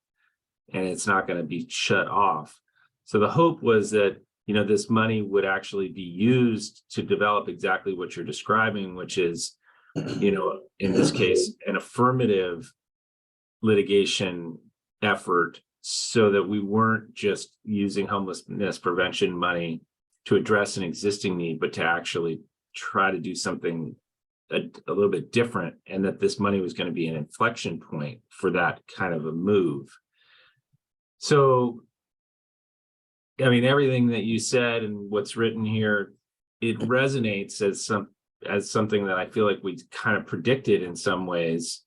and it's not going to be shut off. So the hope was that, this money would actually be used to develop exactly what you're describing, which is, in this case, an affirmative litigation effort, so that we weren't just using homelessness prevention money to address an existing need, but to actually try to do something a little bit different, and that this money was going to be an inflection point for that kind of a move. So, I mean, everything that you said and what's written here, it resonates as something that I feel like we kind of predicted in some ways.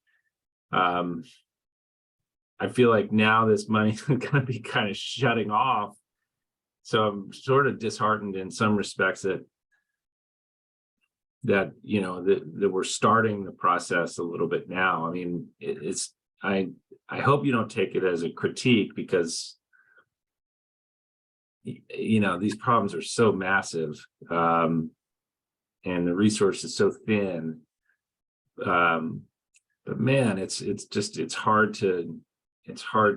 I feel like now this money's going to be kind of shutting off. So I'm sort of disheartened in some respects that we're starting the process a little bit now. I mean, I hope you don't take it as a critique, because these problems are so massive, and the resource is so thin. But man, it's hard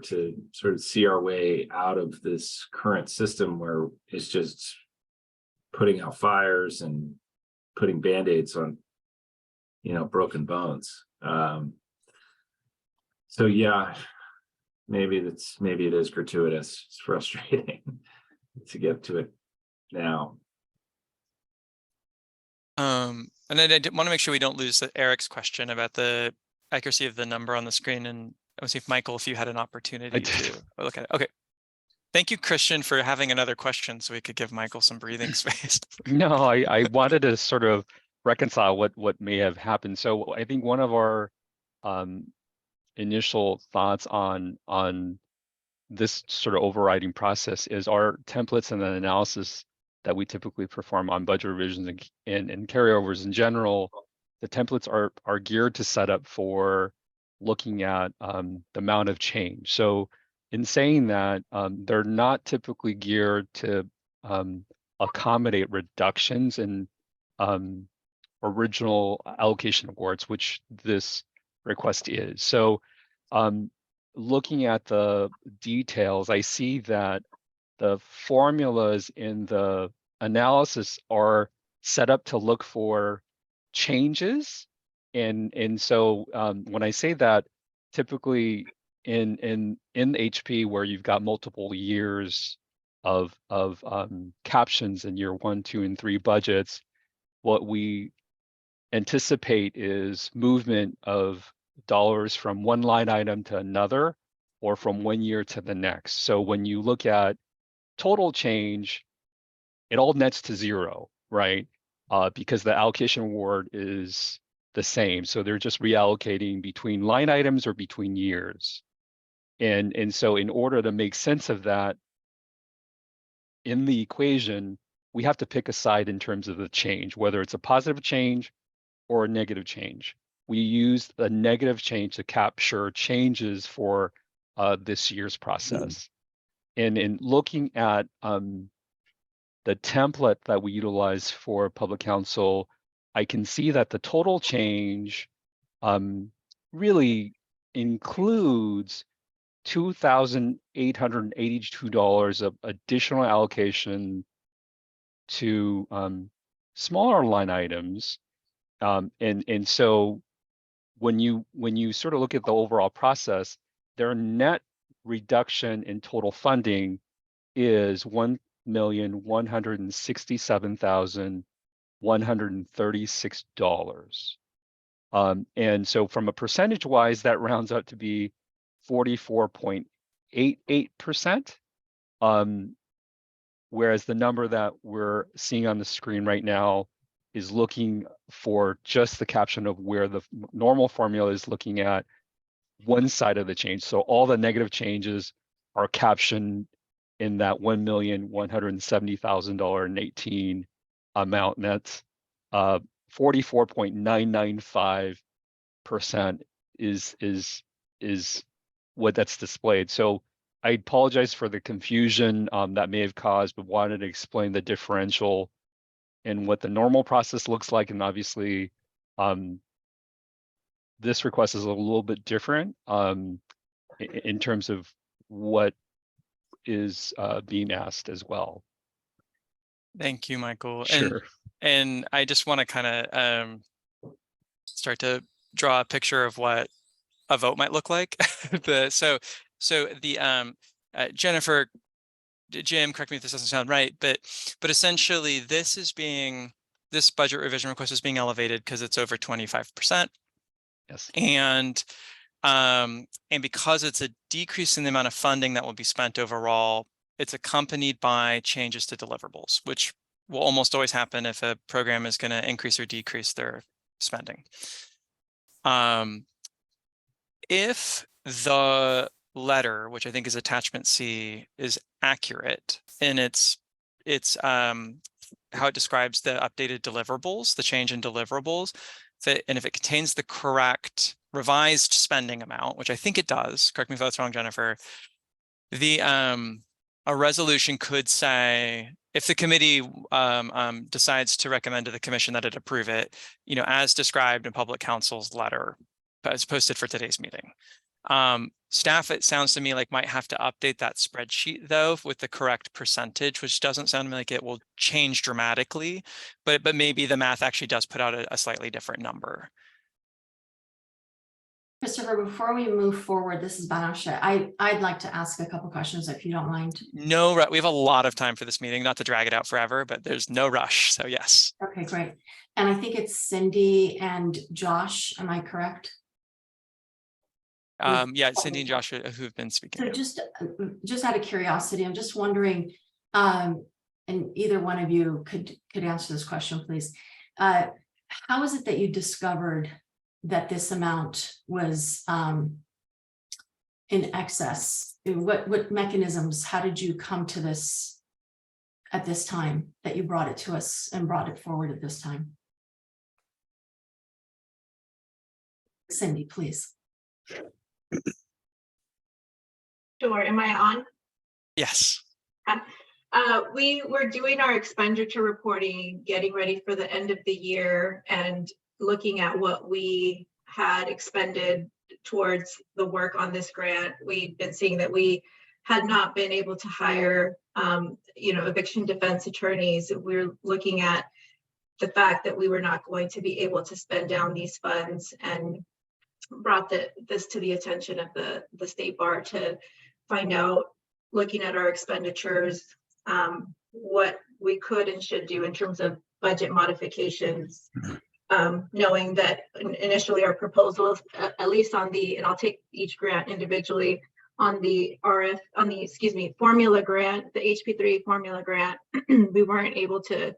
to sort of see our way out of this current system where it's just putting out fires and putting band-aids on, broken bones. So yeah, maybe it is gratuitous. It's frustrating to get to it now. And I want to make sure we don't lose Eric's question about the accuracy of the number on the screen. And I want to see if Michael, if you had an opportunity to look at it. Okay. Thank you, Christian, for having another question so we could give Michael some breathing space. No, I wanted to sort of reconcile what may have happened. So I think one of our initial thoughts on this sort of overriding process is our templates and the analysis that we typically perform on budget revisions and carryovers in general. The templates are geared to set up for looking at the amount of change. So in saying that, they're not typically geared to accommodate reductions in original allocation awards, which this request is. So looking at the details, I see that the formulas in the analysis are set up to look for changes. And so when I say that, typically in HP, where you've got multiple years of captions in year 1, 2, and 3 budgets, what we anticipate is movement of dollars from one line item to another, or from one year to the next. So when you look at total change, it all nets to zero, right? Because the allocation award is the same. So they're just reallocating between line items or between years. And so in order to make sense of that in the equation, we have to pick a side in terms of the change, whether it's a positive change or a negative change. We use a negative change to capture changes for this year's process. And in looking at the template that we utilize for public council, I can see that the total change really includes $2,882 of additional allocation to smaller line items. And so when you sort of look at the overall process, their net reduction in total funding is $1,167,136. And so from a percentage wise, that rounds out to be 44.88%. Whereas the number that we're seeing on the screen right now is looking for just the caption of where the normal formula is looking at one side of the change. So all the negative changes are captioned in that $1,170,018 amount, and that's 44.995% is what that's displayed. So I apologize for the confusion that may have caused, but wanted to explain the differential and what the normal process looks like. And obviously, this request is a little bit different in terms of what is being asked as well. Thank you, Michael. Sure. And I just want to kind of start to draw a picture of what a vote might look like. So the Jennifer, Jim, correct me if this doesn't sound right, but essentially this budget revision request is being elevated because it's over 25%. Yes. And because it's a decrease in the amount of funding that will be spent overall, it's accompanied by changes to deliverables, which will almost always happen if a program is going to increase or decrease their spending. If the letter, which I think is attachment C, is accurate in its how it describes the updated deliverables, the change in deliverables, and if it contains the correct revised spending amount, which I think it does, correct me if that's wrong, Jennifer, a resolution could say, if the committee decides to recommend to the commission that it approve it, as described in public counsel's letter, as posted for today's meeting. Staff, it sounds to me like might have to update that spreadsheet though with the correct percentage, which doesn't sound to me like it will change dramatically, but maybe the math actually does put out a slightly different number. Christopher, before we move forward, this is Banasha. I'd like to ask a couple questions if you don't mind. No, we have a lot of time for this meeting, not to drag it out forever, but there's no rush. So yes. Okay, great. And I think it's Cindy and Josh. Am I correct? Yeah, Cindy and Josh who've been speaking. So just out of curiosity, I'm just wondering, and either one of you could answer this question, please. How is it that you discovered that this amount was in excess? What mechanisms, how did you come to this at this time that you brought it to us and brought it forward at this time? Cindy, please. Sure. Am I on? Yes. We were doing our expenditure reporting, getting ready for the end of the year and looking at what we had expended towards the work on this grant. We'd been seeing that we had not been able to hire, eviction defense attorneys. We're looking at the fact that we were not going to be able to spend down these funds, and brought this to the attention of the state bar to find out, looking at our expenditures, what we could and should do in terms of budget modifications, knowing that initially our proposals, at least on and I'll take each grant individually, on the formula grant, the HP3 formula grant, we weren't able to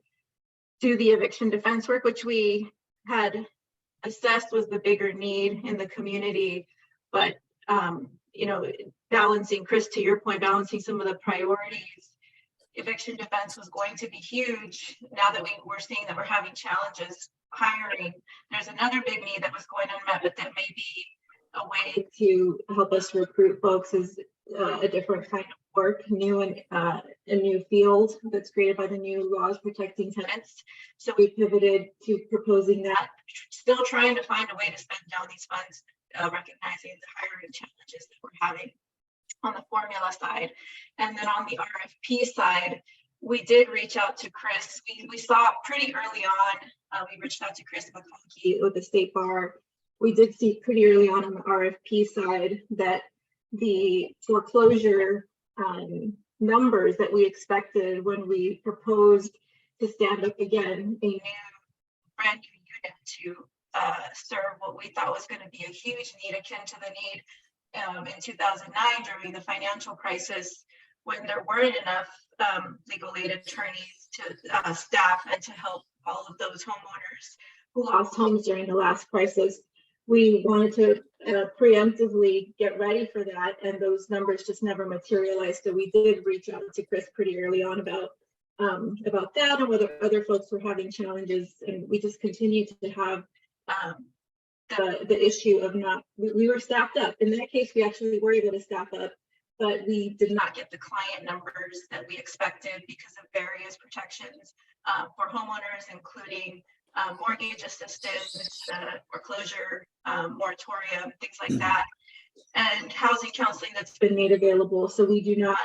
do the eviction defense work, which we had assessed was the bigger need in the community, but you know, balancing, Chris, to your point, balancing some of the priorities. Eviction defense was going to be huge. Now that we're seeing that we're having challenges hiring, there's another big need that was going unmet, but that may be a way to help us recruit folks is a different kind of work, new and a new field that's created by the new laws protecting tenants. So we pivoted to proposing that, still trying to find a way to spend down these funds, recognizing the hiring challenges that we're having on the formula side. And then on the RFP side, we did reach out to Chris. We saw pretty early on, we reached out to Chris McConkey with the State Bar. We did see pretty early on the RFP side that the foreclosure numbers that we expected when we proposed to stand up again a brand new unit to serve what we thought was going to be a huge need akin to the need in 2009 during the financial crisis, when there weren't enough legal aid attorneys to staff and to help all of those homeowners who lost homes during the last crisis. We wanted to preemptively get ready for that, and those numbers just never materialized. So we did reach out to Chris pretty early on about that and whether other folks were having challenges, and we just continue to have the issue of we were staffed up. In that case, we actually were able to staff up, but we did not get the client numbers that we expected because of various protections for homeowners, including mortgage assistance, foreclosure, moratorium, things like that, and housing counseling that's been made available. So we're not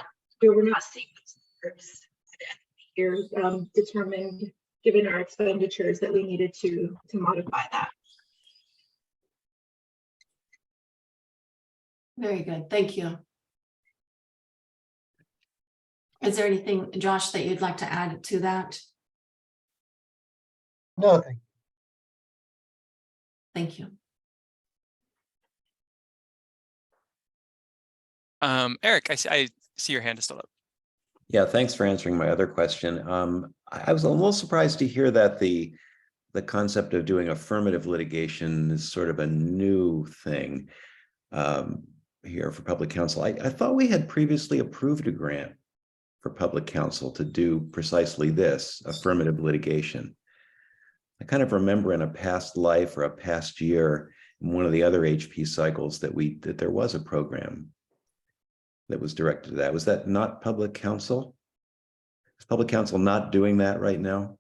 seeing those numbers at the end of the year determined, given our expenditures, that we needed to modify that. Very good, thank you. Is there anything, Josh, that you'd like to add to that? No, thank you. Thank you. Eric, I see your hand is still up. Yeah, thanks for answering my other question. I was a little surprised to hear that the concept of doing affirmative litigation is sort of a new thing here for public counsel. I thought we had previously approved a grant for public counsel to do precisely this, affirmative litigation. I kind of remember in a past life or a past year in one of the other HP cycles that there was a program that was directed to that. Was that not public counsel? Is public counsel not doing that right now?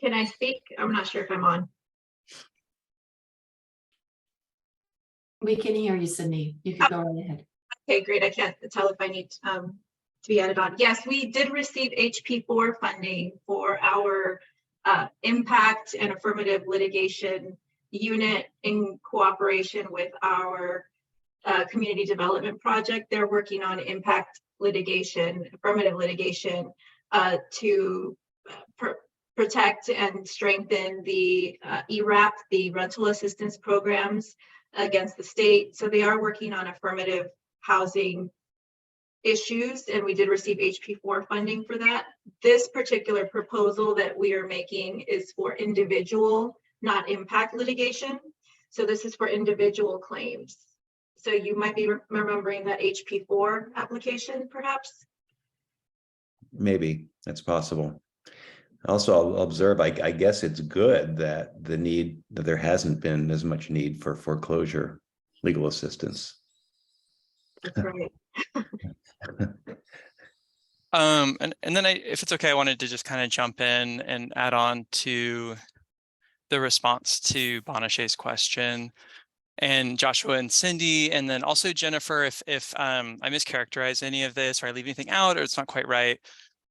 Can I speak? I'm not sure if I'm on. We can hear you, Cindy. You can go right ahead. Okay, great. I can't tell if I need to be added on. Yes, we did receive HP4 funding for our impact and affirmative litigation unit in cooperation with our community development project. They're working on impact litigation, affirmative litigation to protect and strengthen the ERAP, the rental assistance programs against the state. So they are working on affirmative housing issues, and we did receive HP4 funding for that. This particular proposal that we are making is for individual, not impact litigation. So this is for individual claims. So you might be remembering that HP4 application, perhaps? Maybe, that's possible. Also, I'll observe, I guess it's good that that there hasn't been as much need for foreclosure legal assistance. That's right. And then if it's okay, I wanted to just kind of jump in and add on to the response to Bonachet's question, and Joshua and Cindy, and then also Jennifer, if I mischaracterize any of this or I leave anything out or it's not quite right,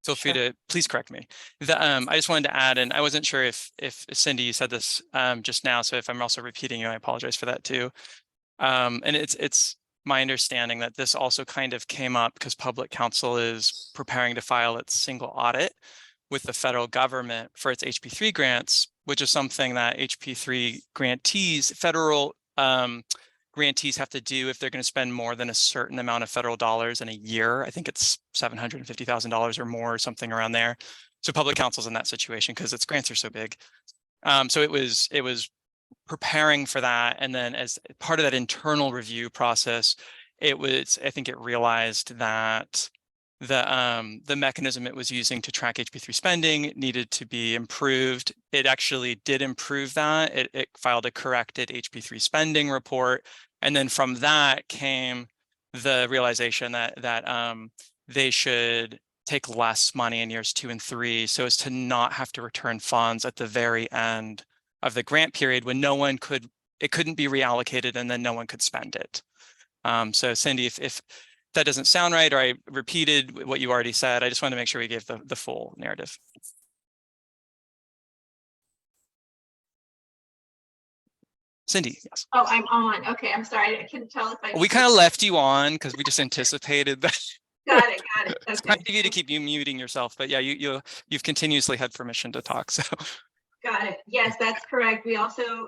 feel free to please correct me. I just wanted to add, and I wasn't sure if Cindy, you said this just now, so if I'm also repeating you, I apologize for that too. And it's my understanding that this also kind of came up because public counsel is preparing to file its single audit with the federal government for its HP3 grants, which is something that HP3 grantees, federal grantees have to do if they're going to spend more than a certain amount of federal dollars in a year. I think it's $750,000 or more, or something around there. So public counsel's in that situation because its grants are so big. So it was preparing for that, and then as part of that internal review process, I think it realized that the mechanism it was using to track HP3 spending needed to be improved. It actually did improve that. It filed a corrected HP3 spending report, and then from that came the realization that they should take less money in years 2 and 3 so as to not have to return funds at the very end of the grant period when it couldn't be reallocated and then no one could spend it. So Cindy, if that doesn't sound right, or I repeated what you already said, I just wanted to make sure we gave the full narrative. Cindy, yes. Oh, I'm on. Okay, I'm sorry. I couldn't tell if I. We kind of left you on because we just anticipated that. Got it. It's Okay. kind of you to keep you muting yourself, but yeah, you've continuously had permission to talk. So. Got it. Yes, that's correct. We also,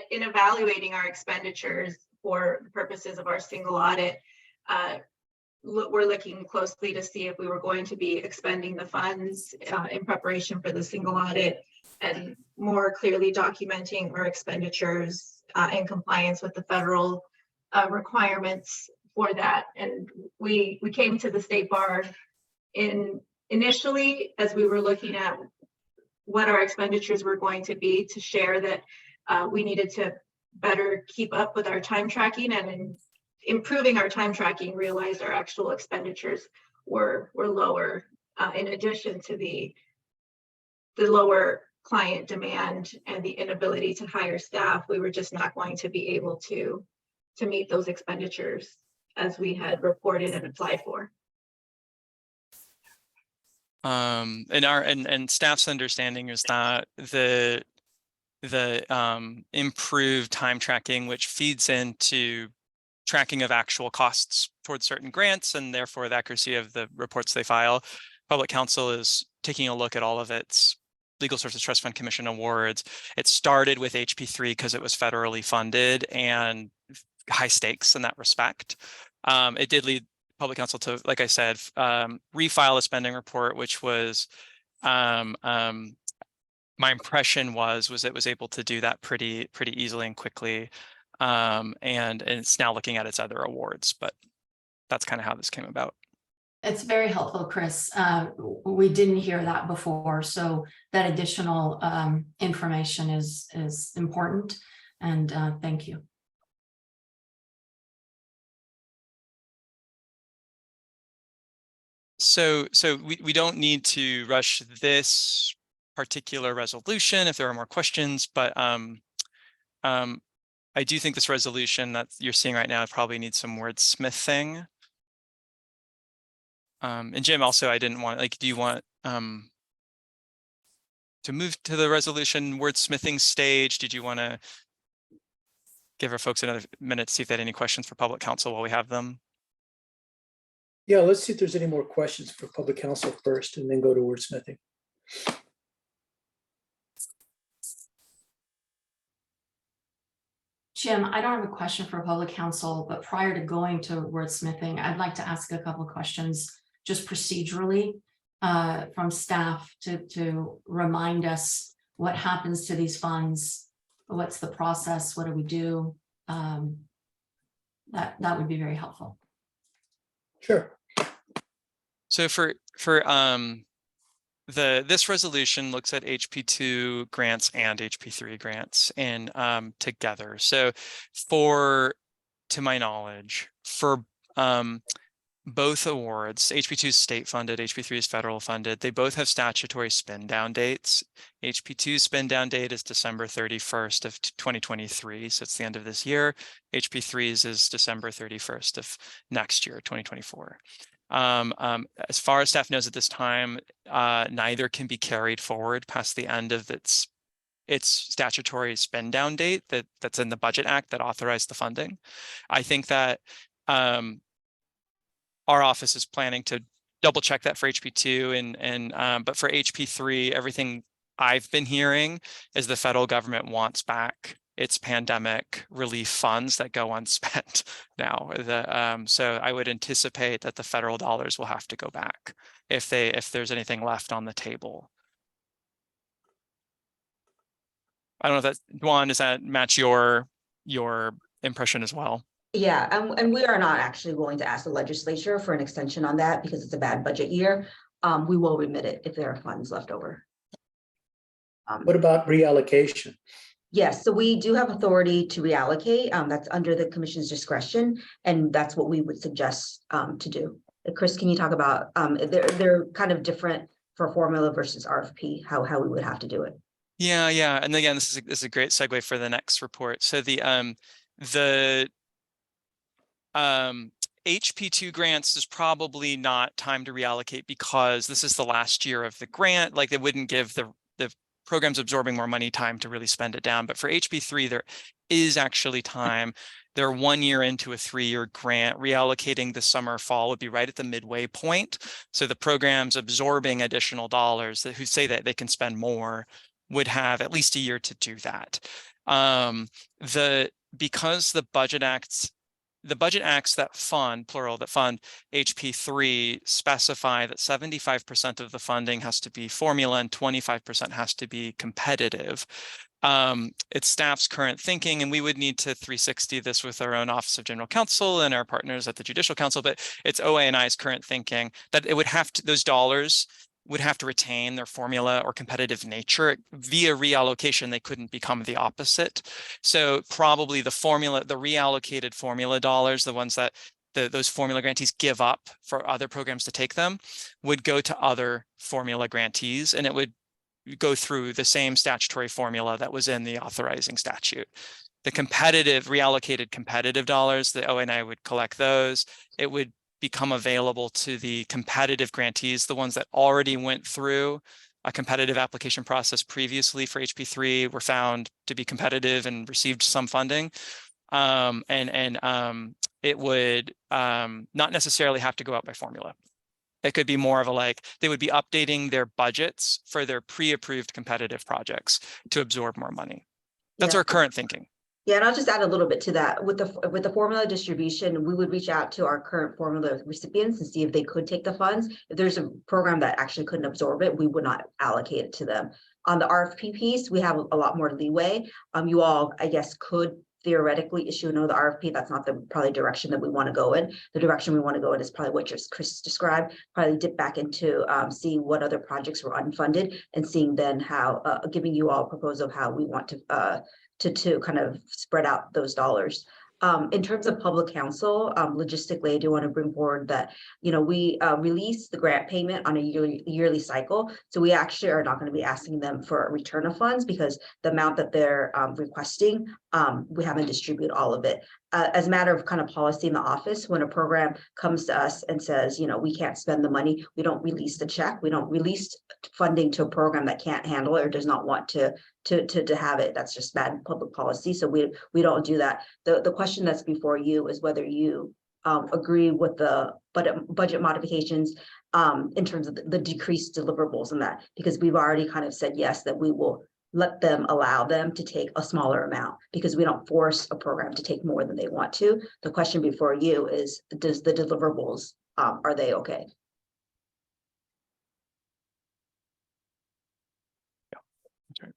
in evaluating our expenditures for the purposes of our single audit, we're looking closely to see if we were going to be expending the funds in preparation for the single audit, and more clearly documenting our expenditures in compliance with the federal requirements for that. And we came to the State Bar initially as we were looking at what our expenditures were going to be, to share that we needed to better keep up with our time tracking, and in improving our time tracking, realized our actual expenditures were lower, in addition to the lower client demand and the inability to hire staff. We were just not going to be able to meet those expenditures as we had reported and applied for. And staff's understanding is that the improved time tracking, which feeds into tracking of actual costs towards certain grants and therefore the accuracy of the reports they file, Public Counsel is taking a look at all of its Legal Services Trust Fund Commission awards. It started with HP3 because it was federally funded and high stakes in that respect. It did lead Public Counsel to, like I said, refile a spending report, which was my impression was it was able to do that pretty easily and quickly, and it's now looking at its other awards. But that's kind of how this came about. It's very helpful, Chris. We didn't hear that before, so that additional information is important, and thank you. So we don't need to rush this particular resolution if there are more questions, but I do think this resolution that you're seeing right now probably needs some wordsmithing. And Jim, also, I didn't want, do you want to move to the resolution wordsmithing stage? Did you want to give our folks another minute to see if they had any questions for Public Counsel while we have them? Yeah, let's see if there's any more questions for Public Counsel first, and then go to wordsmithing. Jim, I don't have a question for Public Counsel, but prior to going to wordsmithing, I'd like to ask a couple of questions just procedurally from staff to remind us what happens to these funds, what's the process, what do we do? That would be very helpful. Sure. So for this resolution looks at HP2 grants and HP3 grants in together. So to my knowledge, for both awards, HP2 is state funded, HP3 is federal funded. They both have statutory spend down dates. HP2's spend down date is December 31st of 2023, so it's the end of this year. HP3's is December 31st of next year, 2024. As far as staff knows at this time, neither can be carried forward past the end of its statutory spend down date that's in the Budget Act that authorized the funding. I think that our office is planning to double check that for HP2 but for HP3, everything I've been hearing is the federal government wants back its pandemic relief funds that go unspent now. So I would anticipate that the federal dollars will have to go back if there's anything left on the table. I don't know if that's, Duan, does that match your impression as well? Yeah, and we are not actually going to ask the legislature for an extension on that because it's a bad budget year. We will remit it if there are funds left over. What about reallocation? Yes, so we do have authority to reallocate. That's under the commission's discretion, and that's what we would suggest to do. Chris, can you talk about they're kind of different for formula versus RFP, how we would have to do it? Yeah. And again, this is a great segue for the next report. So the HP2 grants is probably not time to reallocate because this is the last year of the grant. Like they wouldn't give the programs absorbing more money time to really spend it down. But for HP3, there is actually time. They're 1 year into a 3-year grant. Reallocating the summer, fall would be right at the midway point. So the programs absorbing additional dollars who say that they can spend more would have at least a year to do that. Because the budget acts that fund, plural, that fund HP3 specify that 75% of the funding has to be formula and 25% has to be competitive. It's staff's current thinking, and we would need to 360 this with our own Office of General Counsel and our partners at the Judicial Council, but it's OA&I's current thinking that it would have to, those dollars would have to retain their formula or competitive nature. Via reallocation, they couldn't become the opposite. So probably the reallocated formula dollars, the ones that those formula grantees give up for other programs to take them, would go to other formula grantees, and it would go through the same statutory formula that was in the authorizing statute. The reallocated competitive dollars, the OA&I would collect those. It would become available to the competitive grantees, the ones that already went through a competitive application process previously for HP3, were found to be competitive and received some funding. It would not necessarily have to go out by formula. It could be more of a they would be updating their budgets for their pre-approved competitive projects to absorb more money. That's our current thinking. Yeah, and I'll just add a little bit to that. With the formula distribution, we would reach out to our current formula recipients and see if they could take the funds. If there's a program that actually couldn't absorb it, we would not allocate it to them. On the RFP piece, we have a lot more leeway. You all, I guess, could theoretically issue another RFP. That's not the probably direction that we want to go in. The direction we want to go in is probably what just Chris described, probably dip back into seeing what other projects were unfunded and seeing then how, giving you all a proposal of how we want to kind of spread out those dollars. In terms of public counsel, logistically, I do want to bring forward that, we release the grant payment on a yearly cycle. So we actually are not going to be asking them for a return of funds because the amount that they're requesting, we haven't distributed all of it. As a matter of kind of policy in the office, when a program comes to us and says, we can't spend the money, we don't release the check. We don't release funding to a program that can't handle it or does not want to have it. That's just bad public policy. So we don't do that. The question that's before you is whether you agree with the budget modifications in terms of the decreased deliverables in that, because we've already kind of said yes, that we will allow them to take a smaller amount because we don't force a program to take more than they want to. The question before you is, does the deliverables, are they okay? Yeah, that's right.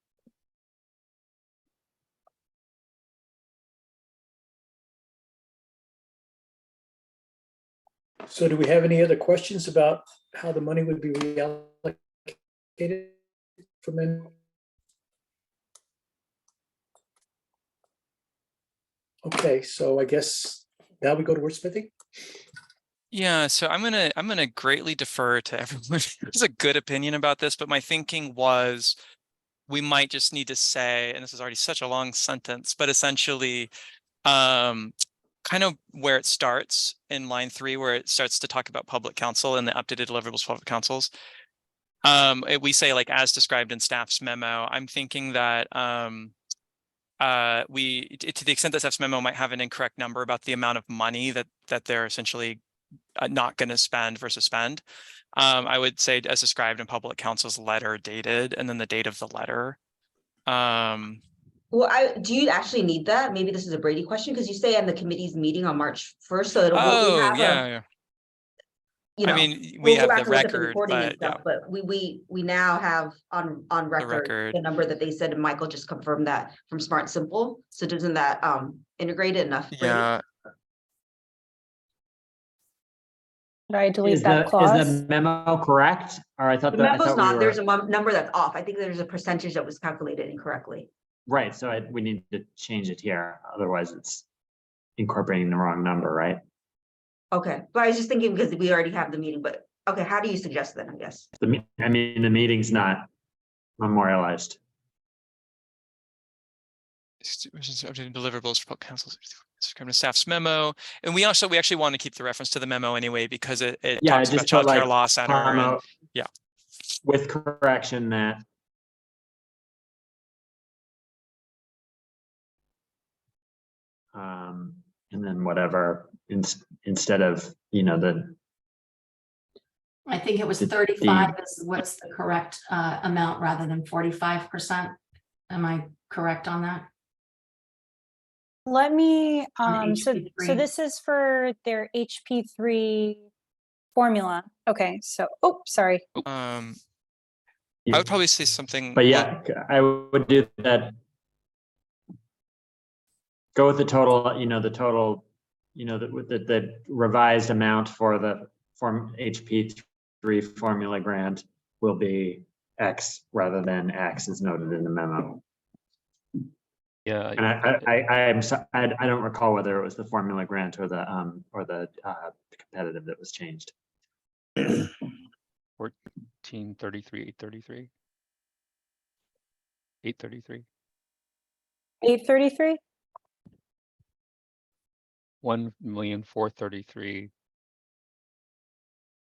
So do we have any other questions about how the money would be reallocated from them? Okay, so I guess now we go to wordsmithing. Yeah, so I'm gonna greatly defer to everyone who has a good opinion about this, but my thinking was we might just need to say, and this is already such a long sentence, but essentially kind of where it starts in line 3, where it starts to talk about public counsel and the updated deliverables for public counsels. We say as described in staff's memo. I'm thinking that to the extent that staff's memo might have an incorrect number about the amount of money that they're essentially not going to spend versus spend, I would say as described in public counsel's letter dated and then the date of the letter. Well, do you actually need that? Maybe this is a Brady question because you say in the committee's meeting on March 1st, so it'll yeah. you I know, mean, we we'll go have back the and look at the record, recording and but yeah, stuff, but we now have on record record. the number that they said, and Michael just confirmed that from Smart and Simple. So doesn't that integrate it enough? Brady? Yeah. Did I delete Is that the clause? memo correct? Or I thought The that I memo's thought we not, were there's a number that's off. I think there's a percentage that was calculated incorrectly. right. So we need to change it here. Otherwise, it's incorporating the wrong number, right? Okay, but I was just thinking because we already have the meeting, but okay, how do you suggest then, I guess? I mean, the meeting's not memorialized. Updating deliverables for public councils, staff's memo, and we actually want to keep the reference to the memo anyway because it Yeah, talks about just put childcare like law center and comma yeah, with correction that and then whatever instead of, you know, I think it was 35 is what's the correct amount rather than 45%. Am I correct on that? Let me, On so HP3. this is for their HP3 formula. Okay, so, oh, sorry. I would probably say something. but yeah, I would do that. Go with the total, you know, the revised amount for the HP3 formula grant will be X rather than X as noted in the memo. Yeah. And I don't recall whether it was the formula grant or the competitive that was changed. 1433, 833. 833. 833? 1,433,183.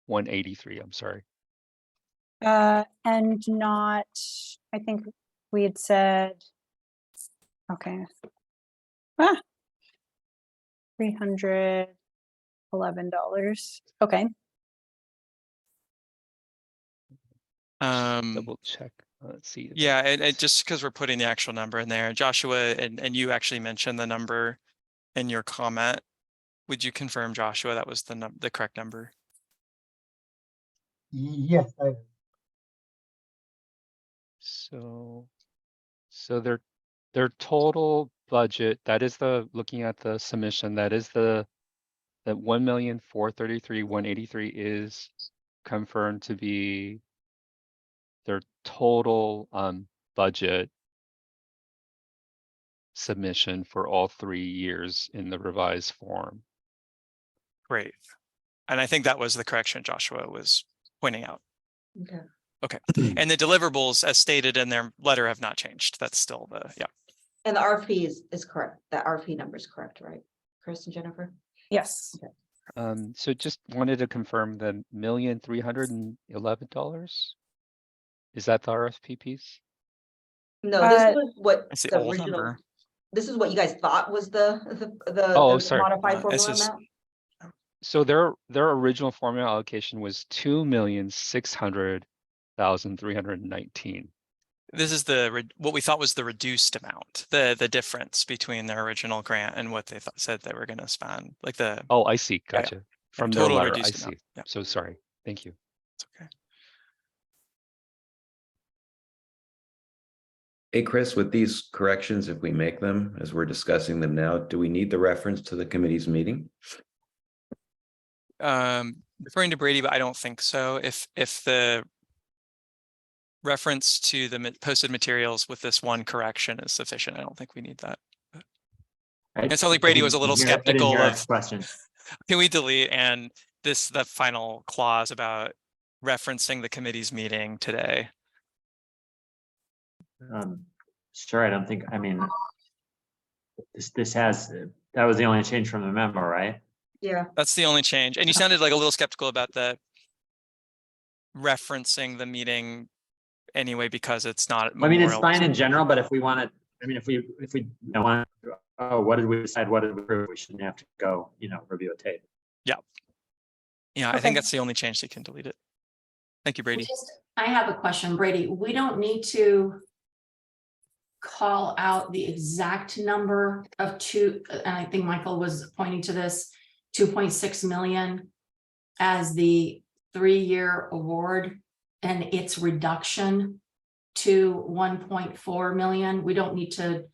183, I'm sorry. And not, I think we had said, okay. $311. Okay. Double check. Let's see. Yeah, and just because we're putting the actual number in there, Joshua, and you actually mentioned the number in your comment. Would you confirm, Joshua, that was the correct number? Yes, I am. So their total budget, that is looking at the submission, that is that 1,433,183 is confirmed to be their total budget submission for all 3 years in the revised form. Great. And I think that was the correction Joshua was pointing out. Okay. Okay. And the deliverables as stated in their letter have not changed. That's still yeah. And the RFP is correct. That RFP number is correct, right? Chris and Jennifer? Yes. Okay. So just wanted to confirm the $1,311. Is that the RFP piece? No, this was what It's the the old original. number. This is what you guys thought was the Sorry. modified This formula is- amount? So their original formula allocation was 2,600,319. This is what we thought was the reduced amount, the difference between their original grant and what they said they were going to spend, like the Oh, I see. Yeah, Gotcha. From their total letter, I reduced see. amount. Yeah, So sorry. Thank you. it's okay. Hey, Chris, with these corrections, if we make them as we're discussing them now, do we need the reference to the committee's meeting? Referring to Brady, but I don't think so. If the reference to the posted materials with this one correction is sufficient, I don't think we need that. It sounds like Brady was a little skeptical of question. Can we delete and the final clause about referencing the committee's meeting today? Sure, I don't think, I mean, that was the only change from the memo, right? Yeah. That's the only change. And you sounded like a little skeptical about the referencing the meeting anyway, because it's not. I mean, it's fine in general, but if we want to, I mean, if we want to, oh, what did we decide? What did we prove? We shouldn't have to go, review a tape. Yeah. Yeah, I think that's the only change. They can delete it. Thank you, Brady. I have a question, Brady. We don't need to call out the exact number of and I think Michael was pointing to this, 2.6 million as the 3-year award and its reduction to 1.4 million. We don't need to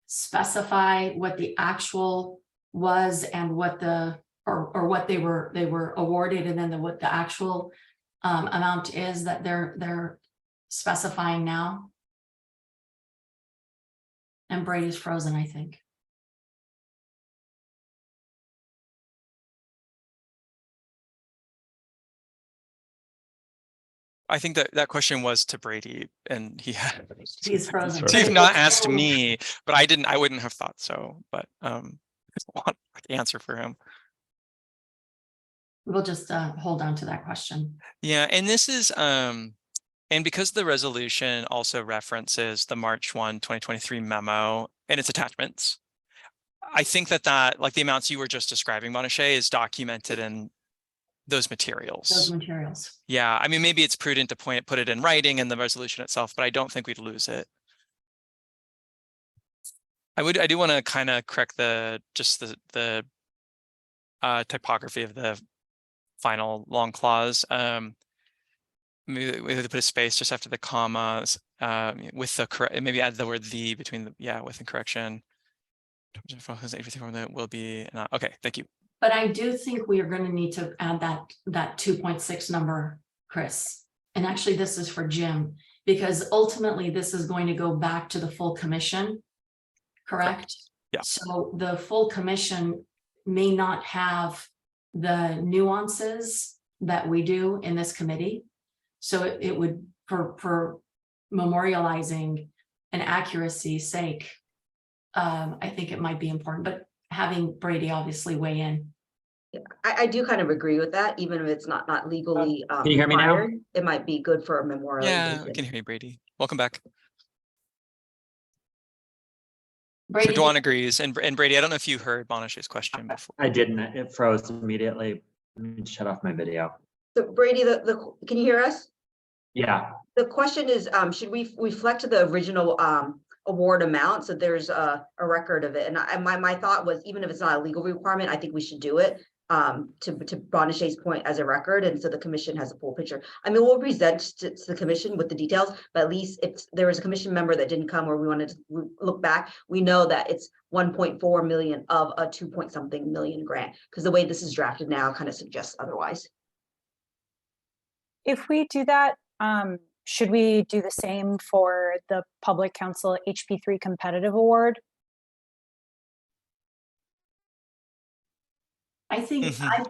specify what the actual was and what the or what they were awarded, and then what the actual amount is that they're specifying now. And Brady's frozen, I think. I think that question was to Brady, and He's frozen. He's not asked me, but I wouldn't have thought so, but I want the answer for him. We'll just hold on to that question. Yeah, and this is and because the resolution also references the March 1, 2023 memo and its attachments, I think that like the amounts you were just describing, Monashe, is documented in those materials. Those materials. Yeah, I mean, maybe it's prudent to put it in writing in the resolution itself, but I don't think we'd lose it. I do want to kind of correct the typography of the final long clause. Maybe we have to put a space just after the commas with the correct, maybe add the word "the" between the with and correction. Everything from that will be okay. Thank you. But I do think we are going to need to add that 2.6 number, Chris. And actually, this is for Jim, because ultimately this is going to go back to the full commission, correct? Yeah. So the full commission may not have the nuances that we do in this committee. So it would, for memorializing and accuracy's sake, I think it might be important, but having Brady obviously weigh in. Yeah, I do kind of agree with that, even if it's not legally Can you hear me now? required. It might be good for a memorial. Yeah, I can hear you, Brady. Welcome back. Brady, So Dwan agrees, and Brady, I don't know if you heard Monashe's question before. I didn't. It froze immediately. Let me shut off my video. So Brady, can you hear us? Yeah. The question is, should we reflect to the original award amount, so there's a record of it? And my thought was, even if it's not a legal requirement, I think we should do it to Bonachet's point, as a record, and so the commission has a full picture. I mean, we'll present to the commission with the details, but at least if there was a commission member that didn't come, or we wanted to look back, we know that it's 1.4 million of a 2-point-something million grant, because the way this is drafted now kind of suggests otherwise. If we do that, should we do the same for the Public Council HP3 Competitive Award? I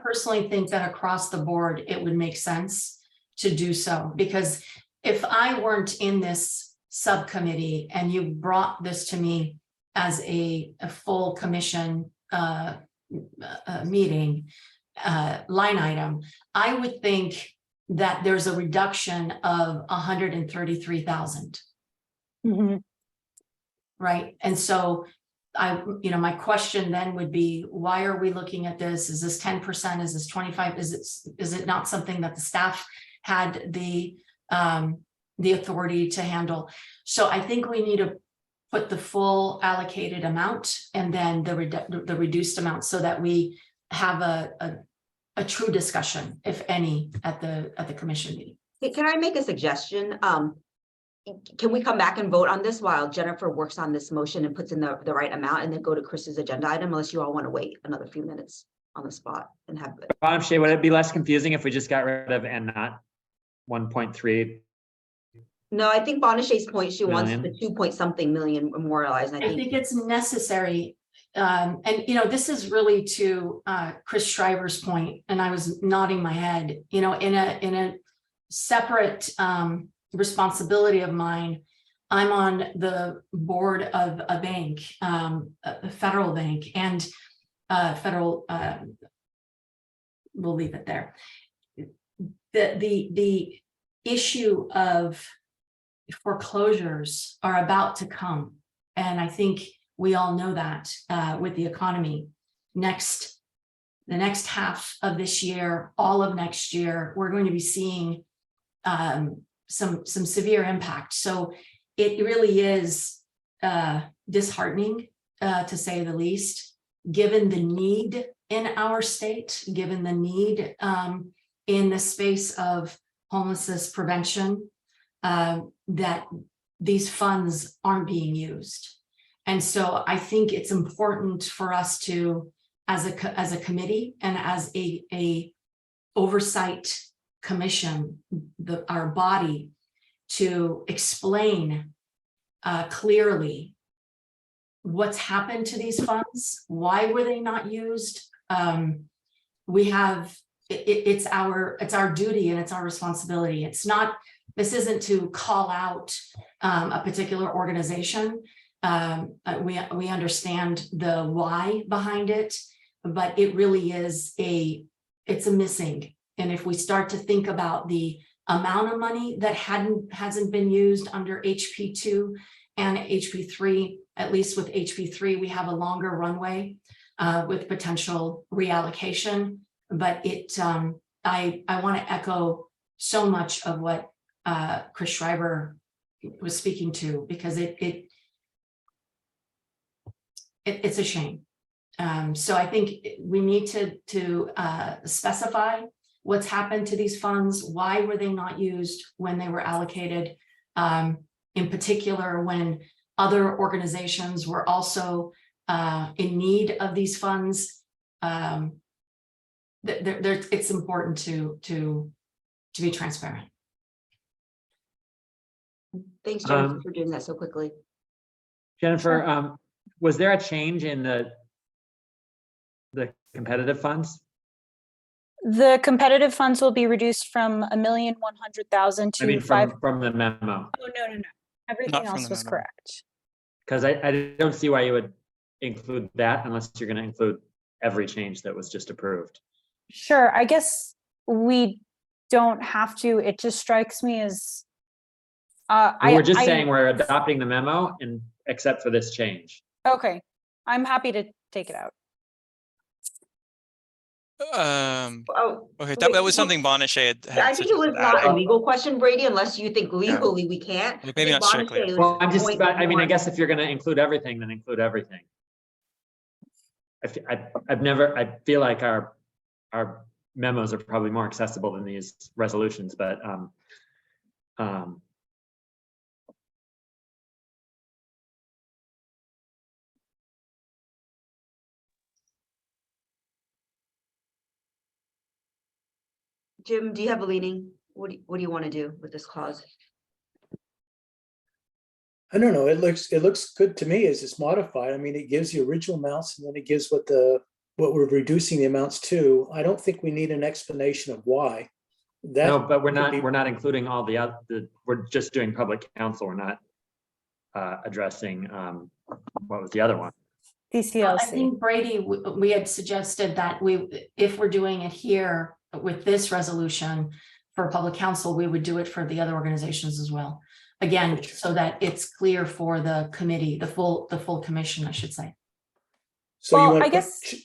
personally think that across the board, it would make sense to do so, because if I weren't in this subcommittee and you brought this to me as a full commission meeting line item, I would think that there's a reduction of 133,000. Mm-hmm. Right. And so my question then would be, why are we looking at this? Is this 10%? Is this 25? Is it not something that the staff had the authority to handle? So I think we need to put the full allocated amount and then the reduced amount, so that we have a true discussion, if any, at the commission meeting. Can I make a suggestion? Can we come back and vote on this while Jennifer works on this motion and puts in the right amount, and then go to Chris's agenda item, unless you all want to wait another few minutes on the spot and have it? Bonachet, would it be less confusing if we just got rid of and not 1.3? No, I think Bonachet's point, she wants Million. the 2-point-something million memorialized. And I think it's necessary. And this is really to Chris Shriver's point, and I was nodding my head, in a separate responsibility of mine. I'm on the board of a bank, a federal bank, and federal, we'll leave it there. The issue of foreclosures are about to come, and I think we all know that with the economy. The next half of this year, all of next year, we're going to be seeing some severe impact. So it really is disheartening, to say the least, given the need in our state, given the need in the space of homelessness prevention, that these funds aren't being used. And so I think it's important for us to, as a committee and as a oversight commission, our body, to explain clearly what's happened to these funds, why were they not used. We have, it's our duty and it's our responsibility. It's not, this isn't to call out a particular organization. We understand the why behind it, but it really is it's a missing. And if we start to think about the amount of money that hasn't been used under HP2 and HP3, at least with HP3, we have a longer runway with potential reallocation. But I want to echo so much of what Chris Schreiber was speaking to, because it's a shame. So I think we need to specify what's happened to these funds, why were they not used when they were allocated, in particular when other organizations were also in need of these funds. It's important to be transparent. Thanks, Jennifer, for doing that so quickly. Jennifer, was there a change in the competitive funds? The competitive funds will be reduced from $1,100,000 to I mean, from the memo. Oh, no. Everything else was correct. Because I don't see why you would include that unless you're going to include every change that was just approved. Sure, I guess we don't have to. It just strikes me as we're just saying we're adopting the memo and except for this change. Okay, I'm happy to take it out. Okay, that was something Bonachet had I think it was not a legal question, Brady, unless you think legally we can't. Maybe not strictly. Well, I'm just about, I mean, I guess if you're going to include everything, then include everything. I feel like our memos are probably more accessible than these resolutions, but Jim, do you have a leaning? What do you want to do with this clause? I don't know. It looks good to me as it's modified. I mean, it gives the original amounts and then it gives what we're reducing the amounts to. I don't think we need an explanation of why. No, but we're not including all the other. We're just doing public counsel. We're not addressing what was the other one? DCLC. I think Brady, we had suggested that if we're doing it here with this resolution for public counsel, we would do it for the other organizations as well. Again, so that it's clear for the committee, the full commission, I should say. So well, you want I guess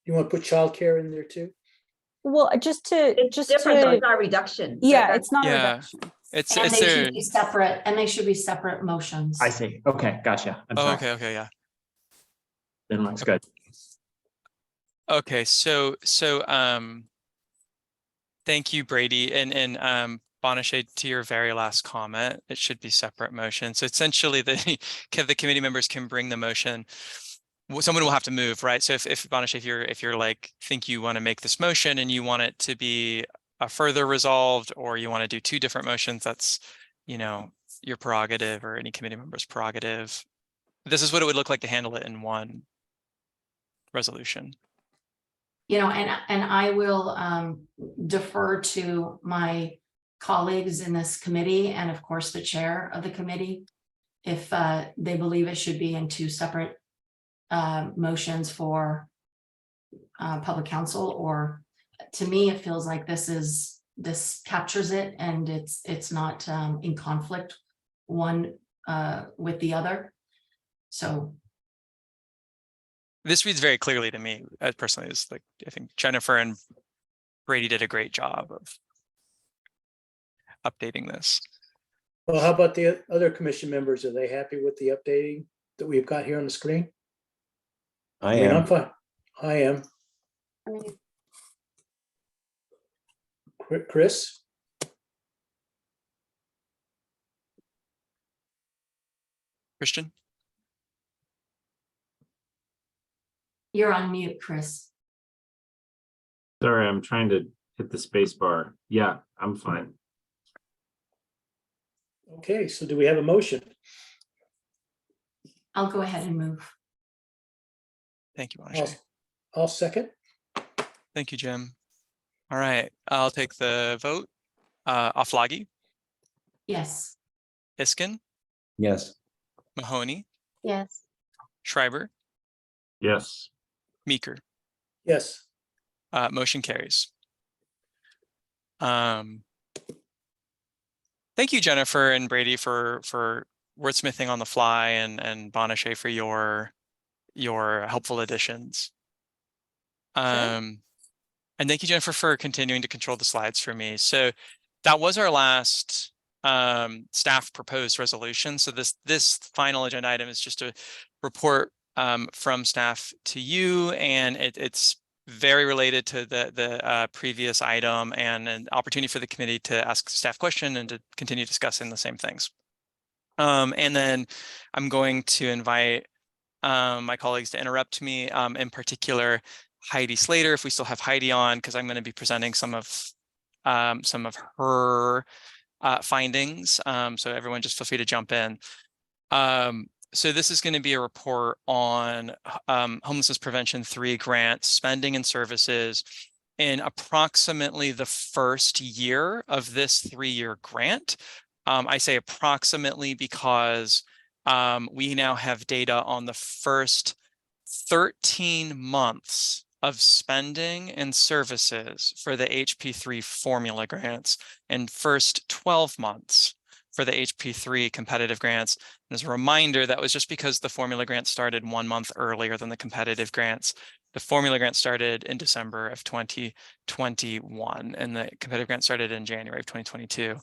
you want to put childcare in there too? Well, It's different, so it's not a reduction. Yeah, it's not a reduction. They should be separate, and they should be separate motions. I see. Okay, gotcha. I'm sorry. Okay, yeah. Then looks good. Okay, so thank you, Brady, and Bonachet, to your very last comment, it should be separate motion. So essentially, the committee members can bring the motion. Someone will have to move, right? So if Bonachet, if you're like think you want to make this motion and you want it to be a further resolved, or you want to do two different motions, that's your prerogative or any committee member's prerogative. This is what it would look like to handle it in one resolution. And I will defer to my colleagues in this committee and of course the chair of the committee if they believe it should be in two separate motions for public counsel, or to me it feels like this captures it and it's not in conflict one with the other. So this reads very clearly to me personally. Is like I think Jennifer and Brady did a great job of updating this. Well, how about the other commission members? Are they happy with the updating that we've got here on the screen? I am. I'm fine. I am. I mean, Chris? Christian? You're on mute, Chris. Sorry, I'm trying to hit the space bar. Yeah, I'm fine. Okay, so do we have a motion? I'll go ahead and move. Thank you, I'll, Ajay. I'll second. Thank you, Jim. All right, I'll take the vote. Aflagi, Yes. Iskin, Yes. Mahoney, yes. Schreiber, Yes. Meeker. Yes. Motion carries. Thank you, Jennifer and Brady, for wordsmithing on the fly, and Bonachet for your helpful additions. And thank you, Jennifer, for continuing to control the slides for me. So that was our last staff proposed resolution. So this final agenda item is just a report from staff to you, and it's very related to the previous item, and an opportunity for the committee to ask staff question and to continue discussing the same things. And then I'm going to invite my colleagues to interrupt me, in particular Heidi Slater, if we still have Heidi on, because I'm going to be presenting some of her findings. So everyone just feel free to jump in. So this is going to be a report on Homelessness Prevention 3 grant spending and services in approximately the first year of this 3-year grant. I say approximately because we now have data on the first 13 months of spending and services for the HP3 formula grants and first 12 months for the HP3 competitive grants. And as a reminder, that was just because the formula grant started 1 month earlier than the competitive grants. The formula grant started in December of 2021, and the competitive grant started in January of 2022.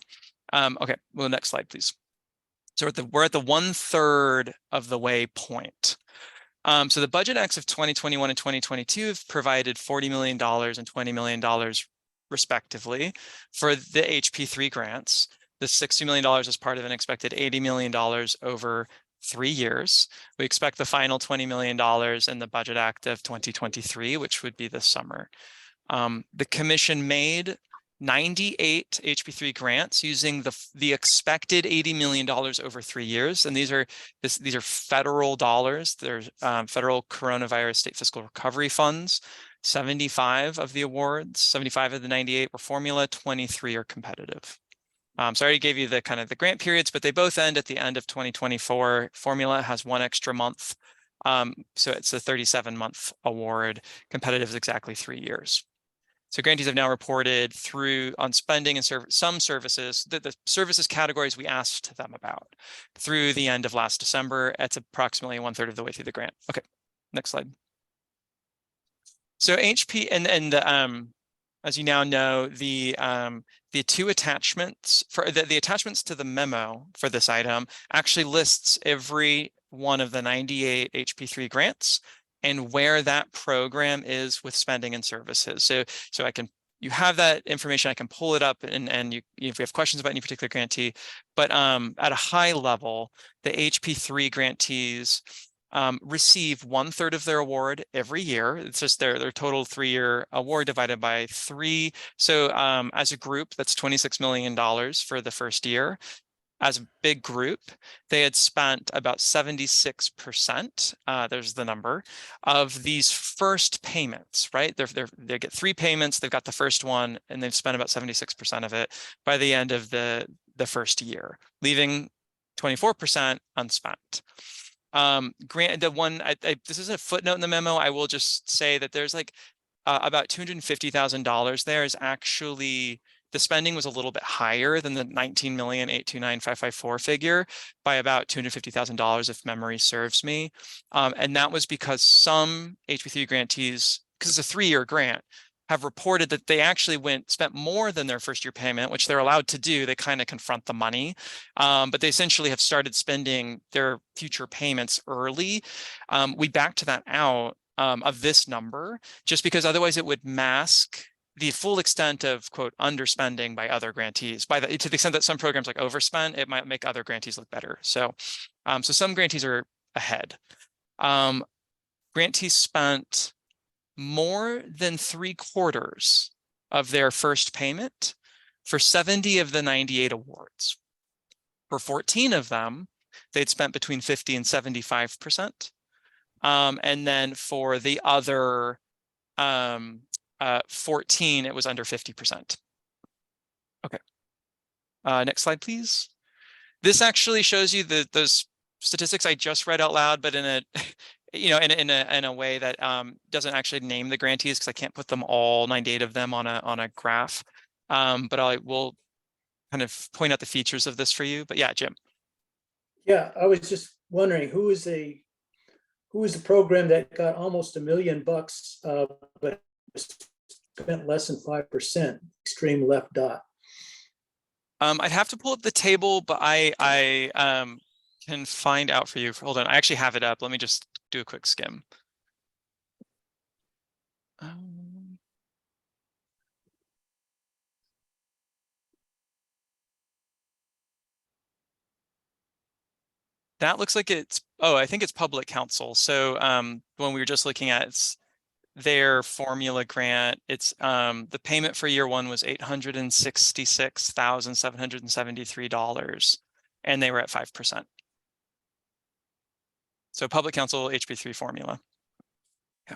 Okay, well, next slide, please. So we're at the 1/3 of the way point. So the budget acts of 2021 and 2022 have provided $40 million and $20 million respectively for the HP3 grants. The $60 million is part of an expected $80 million over 3 years. We expect the final $20 million in the budget act of 2023, which would be this summer. The commission made 98 HP3 grants using the expected $80 million over 3 years. And these are federal dollars. They're federal coronavirus state fiscal recovery funds. 75 of the awards, 75 of the 98 were formula, 23 are competitive. So I already gave you the kind of the grant periods, but they both end at the end of 2024. Formula has 1 extra month. So it's a 37-month award. Competitive is exactly 3 years. So grantees have now reported through on spending and some services, the services categories we asked them about through the end of last December. It's approximately 1/3 of the way through the grant. Okay, next slide. So HP and as you now know, the 2 attachments for the attachments to the memo for this item actually lists every one of the 98 HP3 grants and where that program is with spending and services. So you have that information, I can pull it up, and if you have questions about any particular grantee, but at a high level, the HP3 grantees receive 1/3 of their award every year. It's just their total 3-year award divided by 3. So as a group, that's $26 million for the first year. As a big group, they had spent about 76%, there's the number, of these first payments, right? They get 3 payments, they've got the first one, and they've spent about 76% of it by the end of the first year, leaving 24% unspent. This is a footnote in the memo. I will just say that there's like about $250,000 there is actually, the spending was a little bit higher than the $19,829,554 figure by about $250,000 if memory serves me. And that was because some HP3 grantees, because it's a 3-year grant, have reported that they actually spent more than their first year payment, which they're allowed to do. They kind of confront the money, but they essentially have started spending their future payments early. We backed that out of this number, just because otherwise it would mask the full extent of quote underspending by other grantees. To the extent that some programs like overspend, it might make other grantees look better. So, so some grantees are ahead. Grantees spent more than 3/4 of their first payment for 70 of the 98 awards. For 14 of them, they'd spent between 50 and 75%. And then for the other 14, it was under 50%. Okay. Next slide, please. This actually shows you those statistics I just read out loud, but in a in a way that doesn't actually name the grantees, because I can't put them all 98 of them on a graph. But I will kind of point out the features of this for you. But yeah, Jim. Yeah, I was just wondering who is the program that got almost $1 million, but spent less than 5%? Extreme left dot. I'd have to pull up the table, but I can find out for you. Hold on, I actually have it up. Let me just do a quick skim. That looks like it's, oh, I think it's public counsel. So when we were just looking at their formula grant, it's the payment for year one was $866,773, and they were at 5%. So public counsel HB3 formula. Yeah.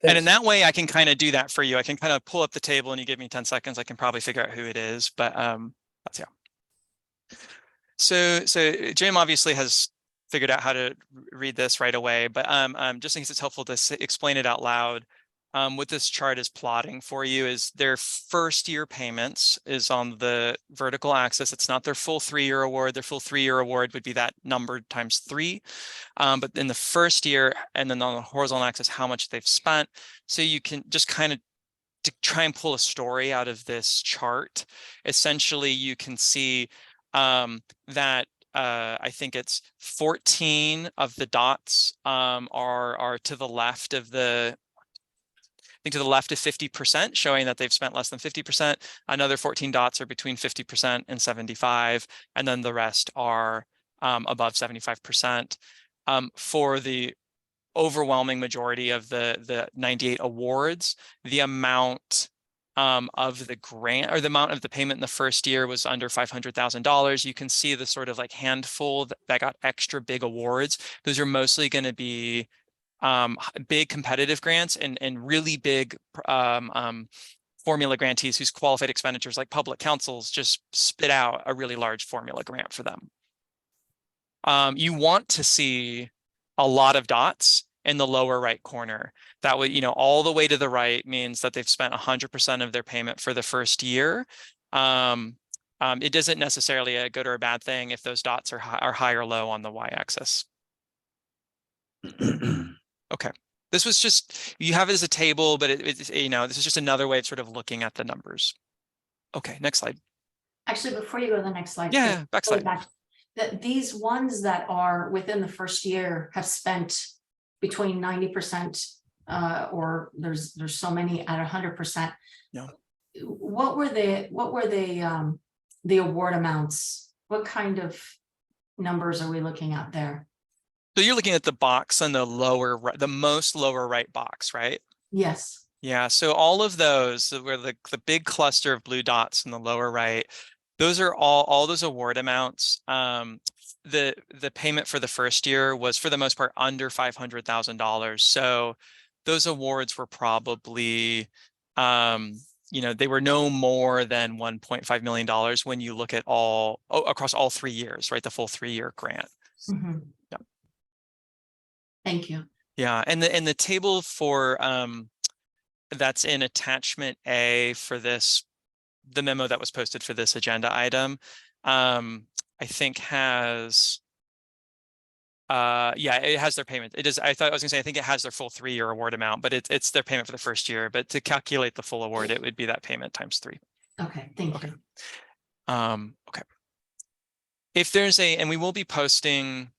And in that way, I can kind of do that for you. I can kind of pull up the table and you give me 10 seconds. I can probably figure out who it is, but that's, yeah. So Jim obviously has figured out how to read this right away, but just in case it's helpful to explain it out loud, what this chart is plotting for you is their first year payments is on the vertical axis. It's not their full 3-year award. Their full 3-year award would be that number times 3. But in the first year, and then on the horizontal axis, how much they've spent. So you can just kind of to try and pull a story out of this chart. Essentially, you can see that I think it's 14 of the dots are to the left of the, I think to the left of 50%, showing that they've spent less than 50%. Another 14 dots are between 50% and 75, and then the rest are above 75%. For the overwhelming majority of the 98 awards, the amount of the grant or the amount of the payment in the first year was under $500,000. You can see the sort of like handful that got extra big awards. Those are mostly going to be big competitive grants and really big formula grantees whose qualified expenditures like public councils just spit out a really large formula grant for them. You want to see a lot of dots in the lower right corner. That would, all the way to the right means that they've spent 100% of their payment for the first year. It isn't necessarily a good or a bad thing if those dots are high or low on the y-axis. Okay, this was just, you have it as a table, but this is just another way of sort of looking at the numbers. Okay, next slide. Actually, before you go to the next slide. Yeah, backslide. These ones that are within the first year have spent between 90% or there's so many at 100%. Yeah. What were the award amounts? What kind of numbers are we looking at there? So you're looking at the box on the lower right, the most lower right box, right? Yes. Yeah, so all of those where the big cluster of blue dots in the lower right, those are all those award amounts. The payment for the first year was for the most part under $500,000. So those awards were probably, they were no more than $1.5 million when you look at across all 3 years, right? The full 3-year grant. Mm-hmm. Yeah. Thank you. Yeah, and the table for that's in attachment A for the memo that was posted for this agenda item, I think has, it has their payment. It is, I was gonna say, I think it has their full 3-year award amount, but it's their payment for the first year. But to calculate the full award, it would be that payment times 3. Okay, thank you. Okay. If there's and we will be posting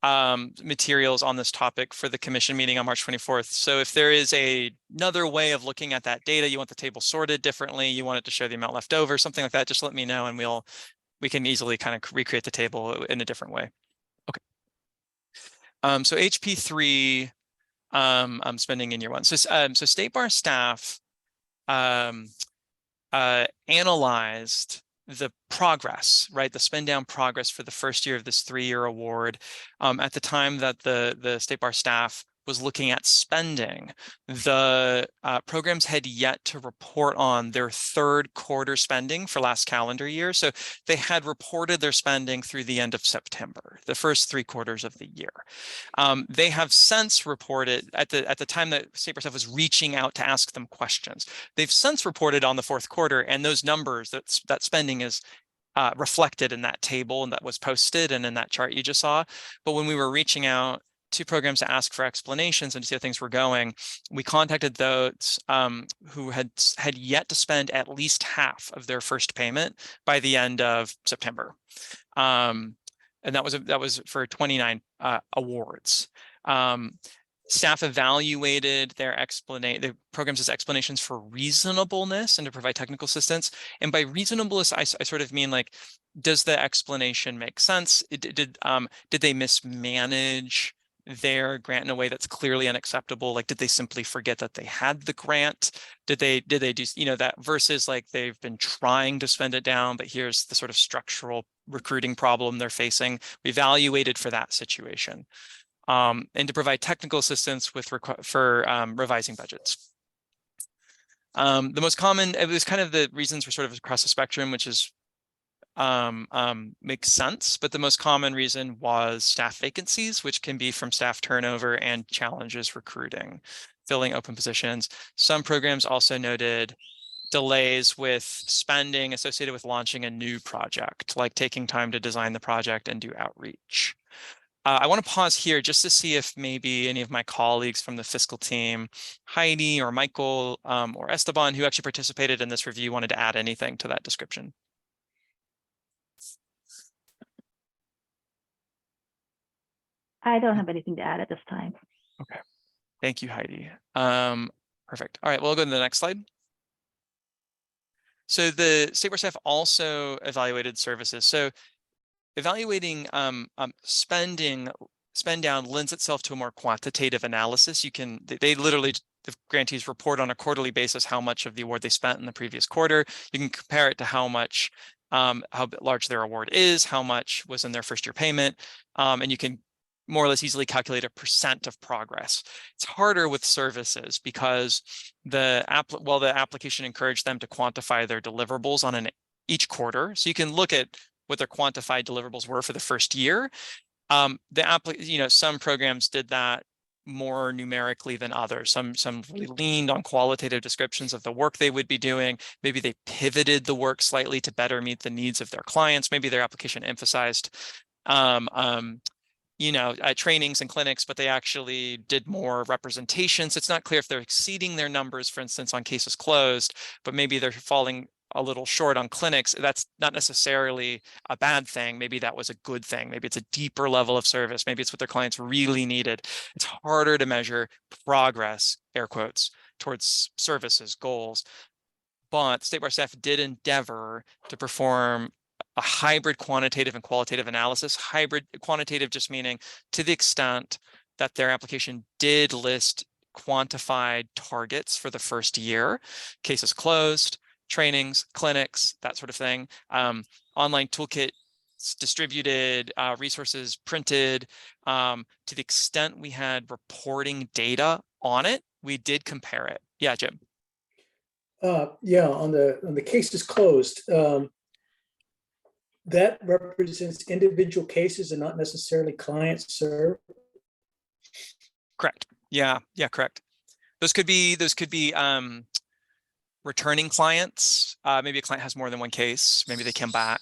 materials on this topic for the commission meeting on March 24th. So if there is another way of looking at that data, you want the table sorted differently, you want it to show the amount left over, something like that, just let me know and we can easily kind of recreate the table in a different way. Okay. So HP3, I'm spending in year one. So State Bar staff analyzed the progress, right? The spend down progress for the first year of this 3-year award. At the time that the State Bar staff was looking at spending, the programs had yet to report on their third quarter spending for last calendar year. So they had reported their spending through the end of September, the first 3 quarters of the year. They have since reported at the time that State Bar staff was reaching out to ask them questions. They've since reported on the 4th quarter, and those numbers, that spending is reflected in that table and that was posted and in that chart you just saw. But when we were reaching out to programs to ask for explanations and to see how things were going, we contacted those who had yet to spend at least half of their first payment by the end of September. And that was for 29 awards. Staff evaluated the programs' explanations for reasonableness and to provide technical assistance. And by reasonableness, I sort of mean like, does the explanation make sense? Did they mismanage their grant in a way that's clearly unacceptable? Like, did they simply forget that they had the grant? Did they do, that versus like they've been trying to spend it down, but here's the sort of structural recruiting problem they're facing? We evaluated for that situation. And to provide technical assistance for revising budgets. The most common, it was kind of the reasons were sort of across the spectrum, which is makes sense, but the most common reason was staff vacancies, which can be from staff turnover and challenges recruiting, filling open positions. Some programs also noted delays with spending associated with launching a new project, like taking time to design the project and do outreach. I want to pause here just to see if maybe any of my colleagues from the fiscal team, Heidi or Michael or Esteban, who actually participated in this review, wanted to add anything to that description. I don't have anything to add at this time. Okay, thank you, Heidi. Perfect. All right, we'll go to the next slide. So the State Bar staff also evaluated services. So evaluating spend down lends itself to a more quantitative analysis. They literally, the grantees report on a quarterly basis how much of the award they spent in the previous quarter. You can compare it to how large their award is, how much was in their first year payment, and you can more or less easily calculate a % of progress. It's harder with services because the application encouraged them to quantify their deliverables on each quarter. So you can look at what their quantified deliverables were for the first year. Some programs did that more numerically than others. Some really leaned on qualitative descriptions of the work they would be doing. Maybe they pivoted the work slightly to better meet the needs of their clients. Maybe their application emphasized trainings and clinics, but they actually did more representations. It's not clear if they're exceeding their numbers, for instance, on cases closed, but maybe they're falling a little short on clinics. That's not necessarily a bad thing. Maybe that was a good thing. Maybe it's a deeper level of service. Maybe it's what their clients really needed. It's harder to measure progress, air quotes, towards services goals. But State Bar staff did endeavor to perform a hybrid quantitative and qualitative analysis. Hybrid quantitative just meaning to the extent that their application did list quantified targets for the first year, cases closed, trainings, clinics, that sort of thing. Online toolkit distributed, resources printed. To the extent we had reporting data on it, we did compare it. Yeah, Jim. Yeah, on the cases closed, that represents individual cases and not necessarily clients served. Correct. Yeah, correct. Those could be returning clients. Maybe a client has more than one case. Maybe they come back.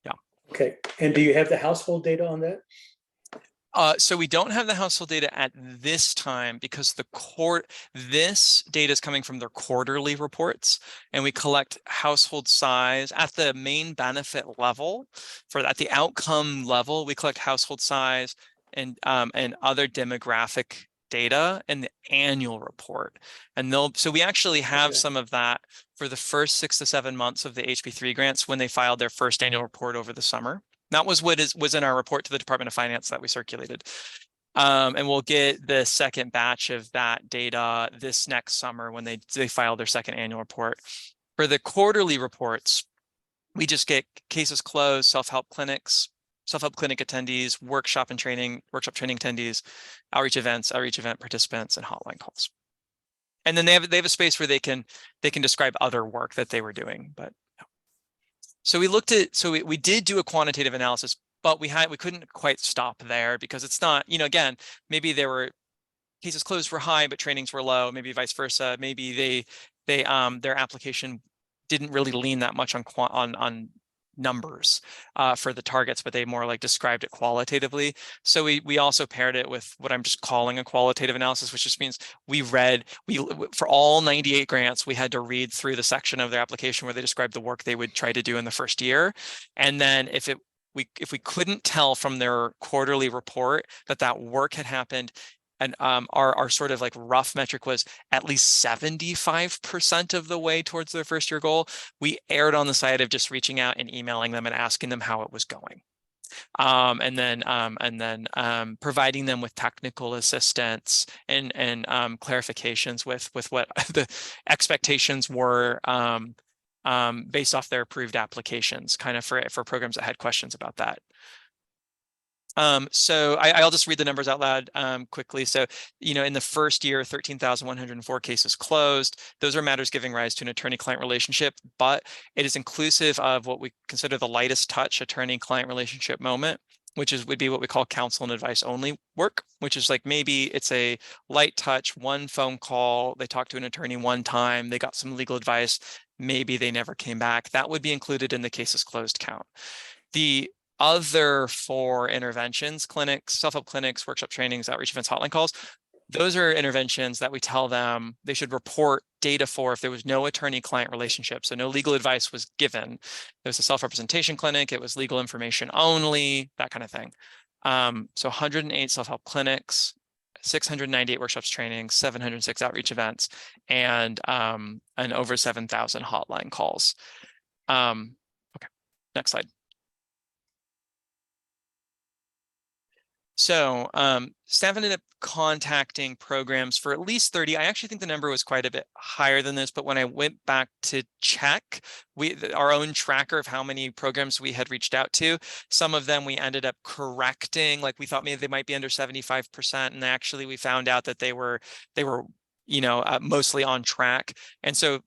Yeah. Okay. And do you have the household data on that? So we don't have the household data at this time because this data is coming from their quarterly reports, and we collect household size at the main benefit level. At the outcome level, we collect household size, and other demographic data in the annual report. And so we actually have some of that for the first 6 to 7 months of the HB3 grants when they filed their first annual report over the summer. That was what was in our report to the Department of Finance that we circulated. And we'll get the second batch of that data this next summer when they file their second annual report. For the quarterly reports, we just get cases closed, self-help clinic attendees, workshop training attendees, outreach event participants, and hotline calls. And then they have a space where they can describe other work that they were doing. But so we did do a quantitative analysis, but we couldn't quite stop there because it's not, again, maybe there were cases closed were high, but trainings were low, maybe vice versa. Maybe their application didn't really lean that much on numbers for the targets, but they more like described it qualitatively. So we also paired it with what I'm just calling a qualitative analysis, which just means for all 98 grants, we had to read through the section of their application where they described the work they would try to do in the first year. And then if we couldn't tell from their quarterly report that work had happened, and our sort of like rough metric was at least 75% of the way towards their first year goal, we erred on the side of just reaching out and emailing them and asking them how it was going. And then providing them with technical assistance and clarifications with what the expectations were based off their approved applications, kind of for programs that had questions about that. So I'll just read the numbers out loud quickly. So, in the first year, 13,104 cases closed. Those are matters giving rise to an attorney-client relationship, but it is inclusive of what we consider the lightest touch attorney-client relationship moment, which would be what we call counsel and advice only work, which is like maybe it's a light touch, one phone call, they talked to an attorney one time, they got some legal advice, maybe they never came back. That would be included in the cases closed count. The other 4 interventions, clinics, self-help clinics, workshop trainings, outreach events, hotline calls, those are interventions that we tell them they should report data for if there was no attorney-client relationship. So no legal advice was given. There was a self-representation clinic, it was legal information only, that kind of thing. So 108 self-help clinics, 698 workshops, trainings, 706 outreach events, and over 7,000 hotline calls. Okay, next slide. So staff ended up contacting programs for at least 30. I actually think the number was quite a bit higher than this, but when I went back to check our own tracker of how many programs we had reached out to, some of them we ended up correcting, like we thought maybe they might be under 75%, and actually we found out that they were mostly on track. And so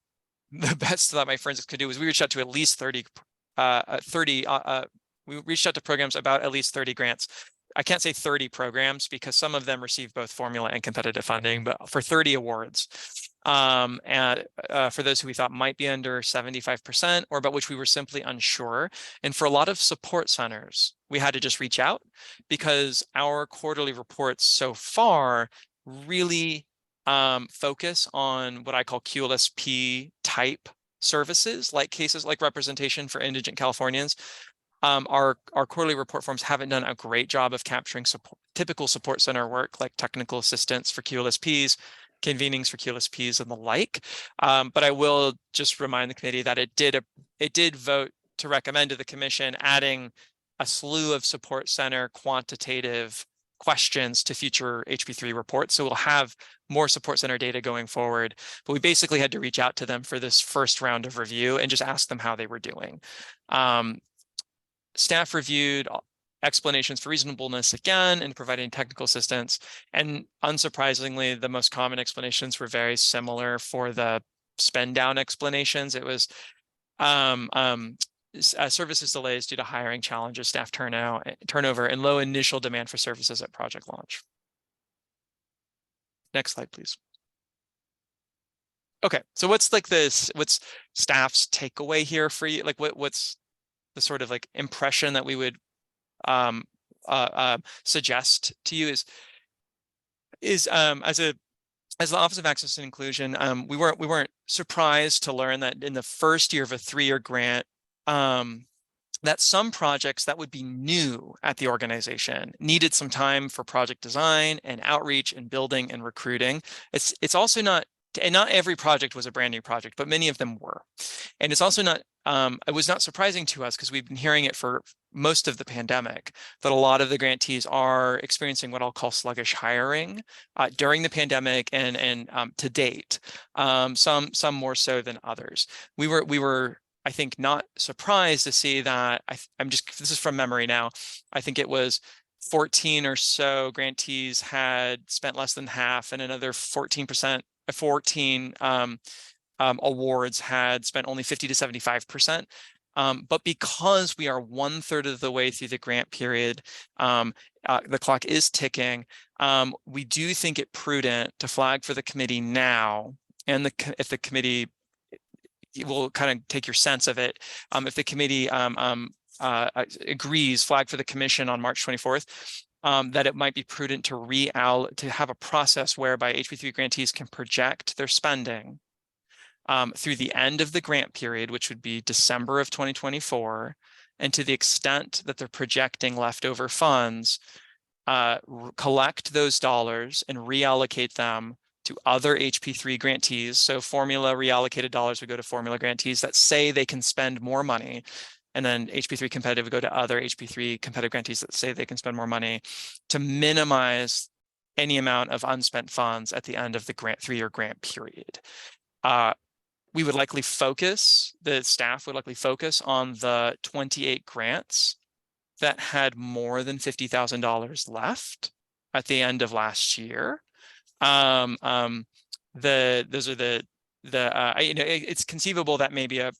the best that my forensics could do was we reached out to at least 30 we reached out to programs about at least 30 grants. I can't say 30 programs because some of them receive both formula and competitive funding, but for 30 awards. And for those who we thought might be under 75% or about which we were simply unsure. And for a lot of support centers, we had to just reach out because our quarterly reports so far really focus on what I call QLSP type services, like cases like representation for indigent Californians. Our quarterly report forms haven't done a great job of capturing typical support center work like technical assistance for QLSPs, convenings for QLSPs, and the like. But I will just remind the committee that it did vote to recommend to the commission adding a slew of support center quantitative questions to future HB3 reports. So we'll have more support center data going forward, but we basically had to reach out to them for this first round of review and just ask them how they were doing. Staff reviewed explanations for reasonableness again and providing technical assistance. And unsurprisingly, the most common explanations were very similar for the spend down explanations. It was services delays due to hiring challenges, staff turnover, and low initial demand for services at project launch. Next slide, please. Okay, so what's staff's takeaway here for you? Like what's the sort of like impression that we would suggest to you is as the Office of Access and Inclusion, we weren't surprised to learn that in the first year of a 3-year grant, that some projects that would be new at the organization needed some time for project design and outreach and building and recruiting. It's also not, and not every project was a brand new project, but many of them were. And it's also not, it was not surprising to us because we've been hearing it for most of the pandemic, that a lot of the grantees are experiencing what I'll call sluggish hiring during the pandemic and to date, some more so than others. We were I think not surprised to see that this is from memory now. I think it was 14 or so grantees had spent less than half, and another 14% awards had spent only 50 to 75%. But because we are 1/3 of the way through the grant period, the clock is ticking. We do think it prudent to flag for the committee now, and if the committee will kind of take your sense of it. If the committee agrees, flag for the commission on March 24th, that it might be prudent to have a process whereby HP3 grantees can project their spending through the end of the grant period, which would be December of 2024, and to the extent that they're projecting leftover funds, collect those dollars and reallocate them to other HP3 grantees. So formula reallocated dollars would go to formula grantees that say they can spend more money. And then HP3 competitive would go to other HP3 competitive grantees that say they can spend more money to minimize any amount of unspent funds at the end of the 3-year grant period. We would likely focus, the staff would likely focus on the 28 grants that had more than $50,000 left at the end of last year. It's conceivable that maybe a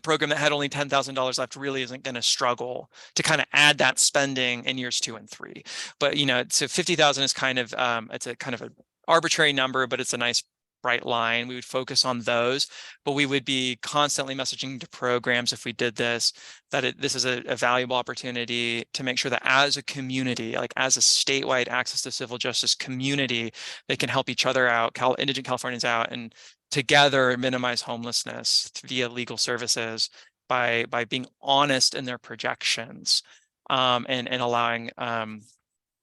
program that had only $10,000 left really isn't going to struggle to kind of add that spending in years 2 and 3. But so 50,000 is kind of it's a kind of an arbitrary number, but it's a nice bright line. We would focus on those, but we would be constantly messaging to programs if we did this, that this is a valuable opportunity to make sure that as a community, like as a statewide access to civil justice community, they can help each other out, indigent Californians out, and together minimize homelessness via legal services by being honest in their projections, and allowing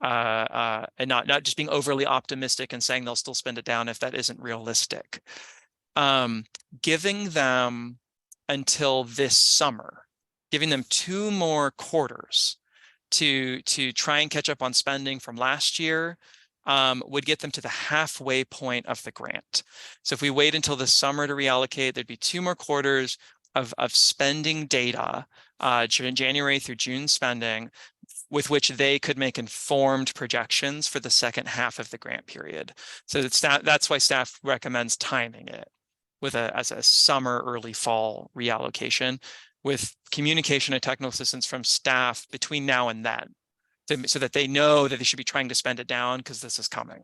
and not just being overly optimistic and saying they'll still spend it down if that isn't realistic. Giving them until this summer, giving them 2 more quarters to try and catch up on spending from last year would get them to the halfway point of the grant. So if we wait until the summer to reallocate, there'd be 2 more quarters of spending data, January through June spending, with which they could make informed projections for the second half of the grant period. So that's why staff recommends timing it with as a summer, early fall reallocation, with communication and technical assistance from staff between now and then, so that they know that they should be trying to spend it down because this is coming.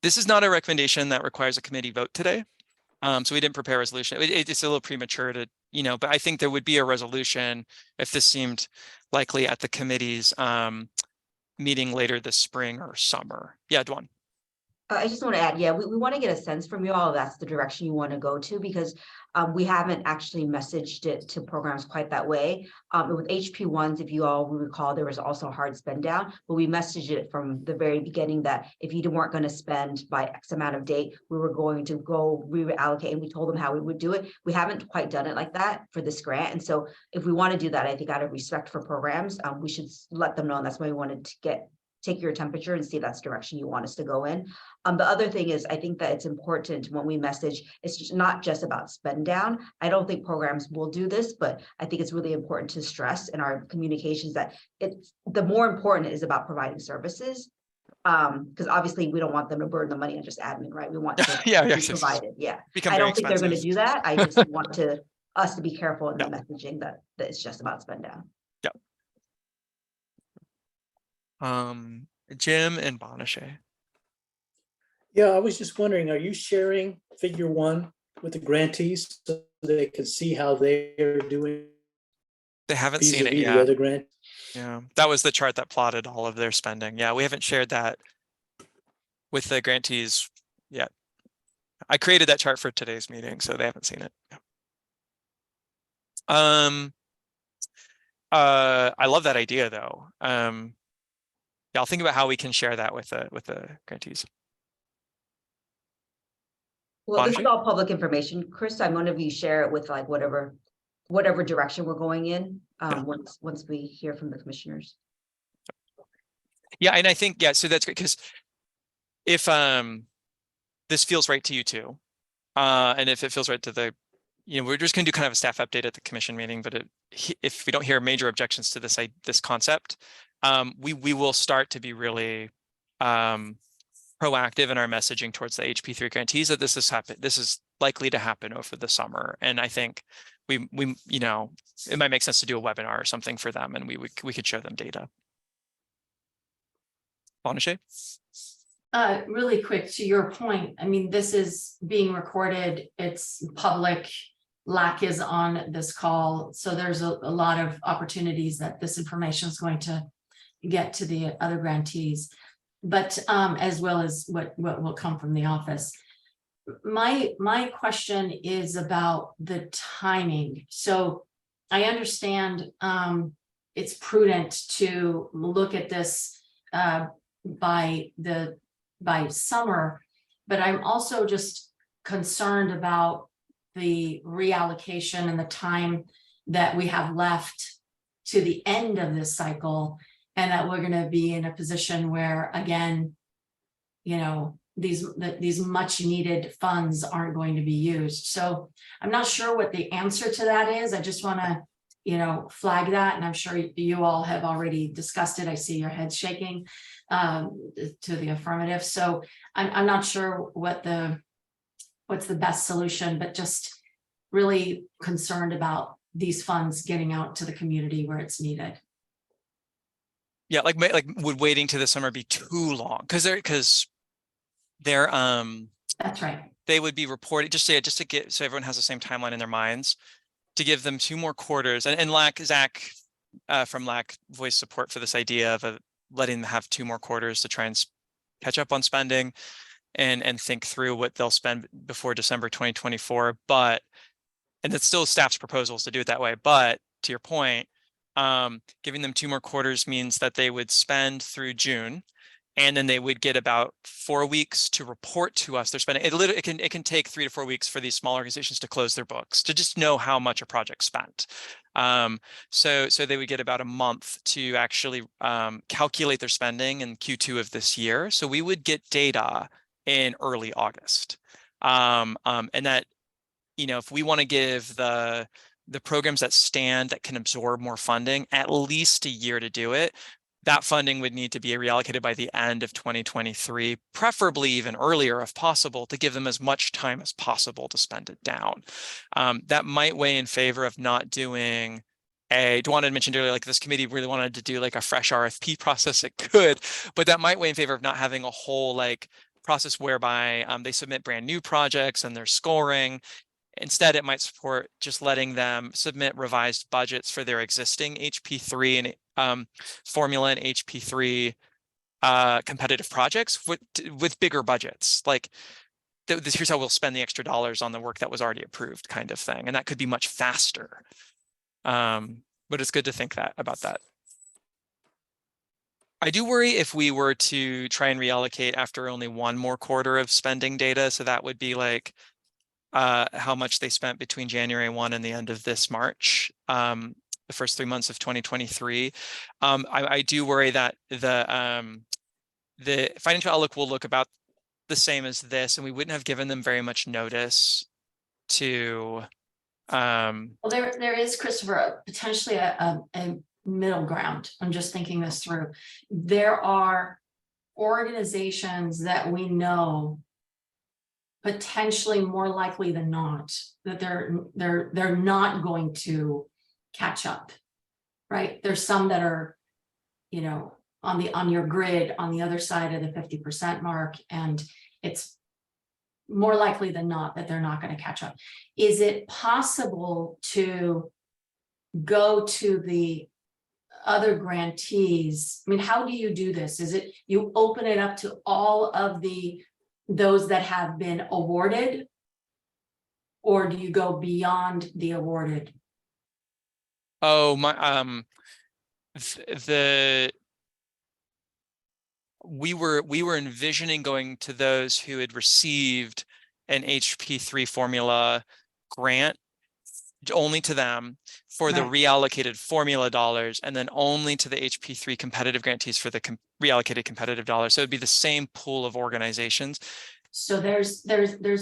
This is not a recommendation that requires a committee vote today. So we didn't prepare a resolution. It's a little premature to, but I think there would be a resolution if this seemed likely at the committee's meeting later this spring or summer. Yeah, Dwan. I just want to add, yeah, we want to get a sense from you all if that's the direction you want to go to, because we haven't actually messaged it to programs quite that way. With HP1s, if you all recall, there was also a hard spend down, but we messaged it from the very beginning that if you weren't going to spend by X amount of date, we were going to go reallocate, and we told them how we would do it. We haven't quite done it like that for this grant. And so if we want to do that, I think out of respect for programs, we should let them know. And that's why we wanted to take your temperature and see if that's the direction you want us to go in. The other thing is, I think that it's important when we message, it's just not just about spend down. I don't think programs will do this, but I think it's really important to stress in our communications that the more important is about providing services. Because obviously we don't want them to burn the money on just admin, right? We want to be provided. Yeah. I don't think they're going to do that. I just want us to be careful in the messaging that it's just about spend down. Jim and Bonachet. Yeah, I was just wondering, are you sharing figure 1 with the grantees so they can see how they're doing? They haven't seen it yet. Other grant? Yeah, that was the chart that plotted all of their spending. Yeah, we haven't shared that with the grantees yet. I created that chart for today's meeting, so they haven't seen it. I love that idea though. Yeah, I'll think about how we can share that with the grantees. Well, this is Bonji? all public information, Chris. I'm wondering if you share it with like whatever direction we're going in, once we hear from the commissioners. Yeah, and I think, yeah, so that's great because if this feels right to you too, and if it feels right to the, we're just going to do kind of a staff update at the commission meeting, but if we don't hear major objections to this concept, we will start to be really proactive in our messaging towards the HP3 grantees that this is likely to happen over the summer. And I think we it might make sense to do a webinar or something for them, and we could show them data. Bonachet? Really quick to your point. I mean, this is being recorded. It's public. LAC is on this call. So there's a lot of opportunities that this information is going to get to the other grantees, but as well as what will come from the office. My question is about the timing. So I understand it's prudent to look at this by summer, but I'm also just concerned about the reallocation and the time that we have left to the end of this cycle, and that we're going to be in a position where, again, these much needed funds aren't going to be used. So I'm not sure what the answer to that is. I just want to flag that, and I'm sure you all have already discussed it. I see your heads shaking to the affirmative. So I'm not sure what's the best solution, but just really concerned about these funds getting out to the community where it's needed. Yeah, like would waiting to the summer be too long? Because they're that's right. They would be reported just to get so everyone has the same timeline in their minds, to give them 2 more quarters. And Zach from LAC voiced support for this idea of letting them have 2 more quarters to try and catch up on spending and think through what they'll spend before December 2024. And it's still staff's proposals to do it that way. But to your point, giving them 2 more quarters means that they would spend through June, and then they would get about 4 weeks to report to us their spending. It can take 3 to 4 weeks for these small organizations to close their books, to just know how much a project spent. So they would get about a month to actually calculate their spending in Q2 of this year. So we would get data in early August. And that, if we want to give the programs that can absorb more funding at least a year to do it, that funding would need to be reallocated by the end of 2023, preferably even earlier if possible, to give them as much time as possible to spend it down. That might weigh in favor of not doing Dwan had mentioned earlier, like this committee really wanted to do like a fresh RFP process. It could, but that might weigh in favor of not having a whole process whereby they submit brand new projects and they're scoring. Instead, it might support just letting them submit revised budgets for their existing HP3 and formula and HP3 competitive projects with bigger budgets. Like, here's how we'll spend the extra dollars on the work that was already approved, kind of thing. And that could be much faster. But it's good to think about that. I do worry if we were to try and reallocate after only 1 more quarter of spending data. So that would be how much they spent between January 1 and the end of this March, the first 3 months of 2023. I do worry that the financial outlook will look about the same as this, and we wouldn't have given them very much notice to. Well, there is, Christopher, potentially a middle ground. I'm just thinking this through. There are organizations that we know potentially more likely than not that they're not going to catch up, right? There's some that are, on your grid on the other side of the 50% mark, and it's more likely than not that they're not going to catch up. Is it possible to go to the other grantees? I mean, how do you do this? Is it you open it up to all of those that have been awarded, or do you go beyond the awarded Oh, we were envisioning going to those who had received an HP3 formula grant, only to them for the Right. reallocated formula dollars, and then only to the HP3 competitive grantees for the reallocated competitive dollars. So it'd be the same pool of organizations. So there's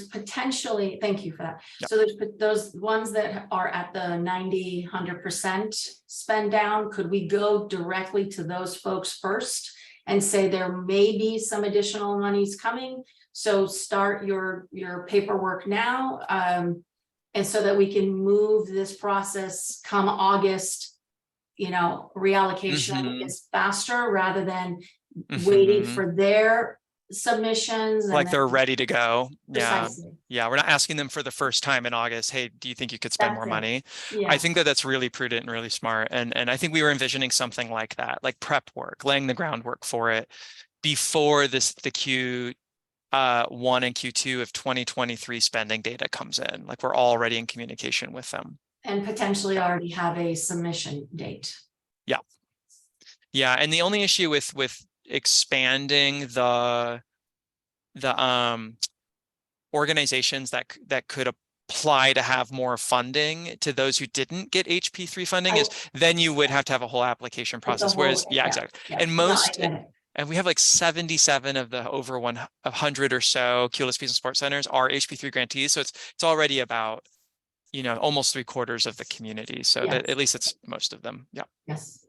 potentially, thank you for that. Yep. So there's those ones that are at the 90, 100% spend down. Could we go directly to those folks first and say there may be some additional monies coming? So start your paperwork now. And so that we can move this process come August, reallocation is faster rather than waiting for their submissions. Like and they're then, ready to go. precisely. Yeah. We're not asking them for the first time in August, hey, do you think you could spend more money? Yeah. I think that that's really prudent and really smart. And I think we were envisioning something like that, like prep work, laying the groundwork for it before the Q1 and Q2 of 2023 spending data comes in. Like we're already in communication with them. And potentially already have a submission date. Yeah. Yeah. And the only issue with expanding the organizations that could apply to have more funding to those who didn't get HP3 funding is then you would have to have a whole application process. Whereas, exactly. And most, and we have like 77 of the over 100 or so QLS Peace and Support Centers are HP3 grantees. So it's already about, almost 3/4 of the community. So that at least it's most of them. Yeah. Yes.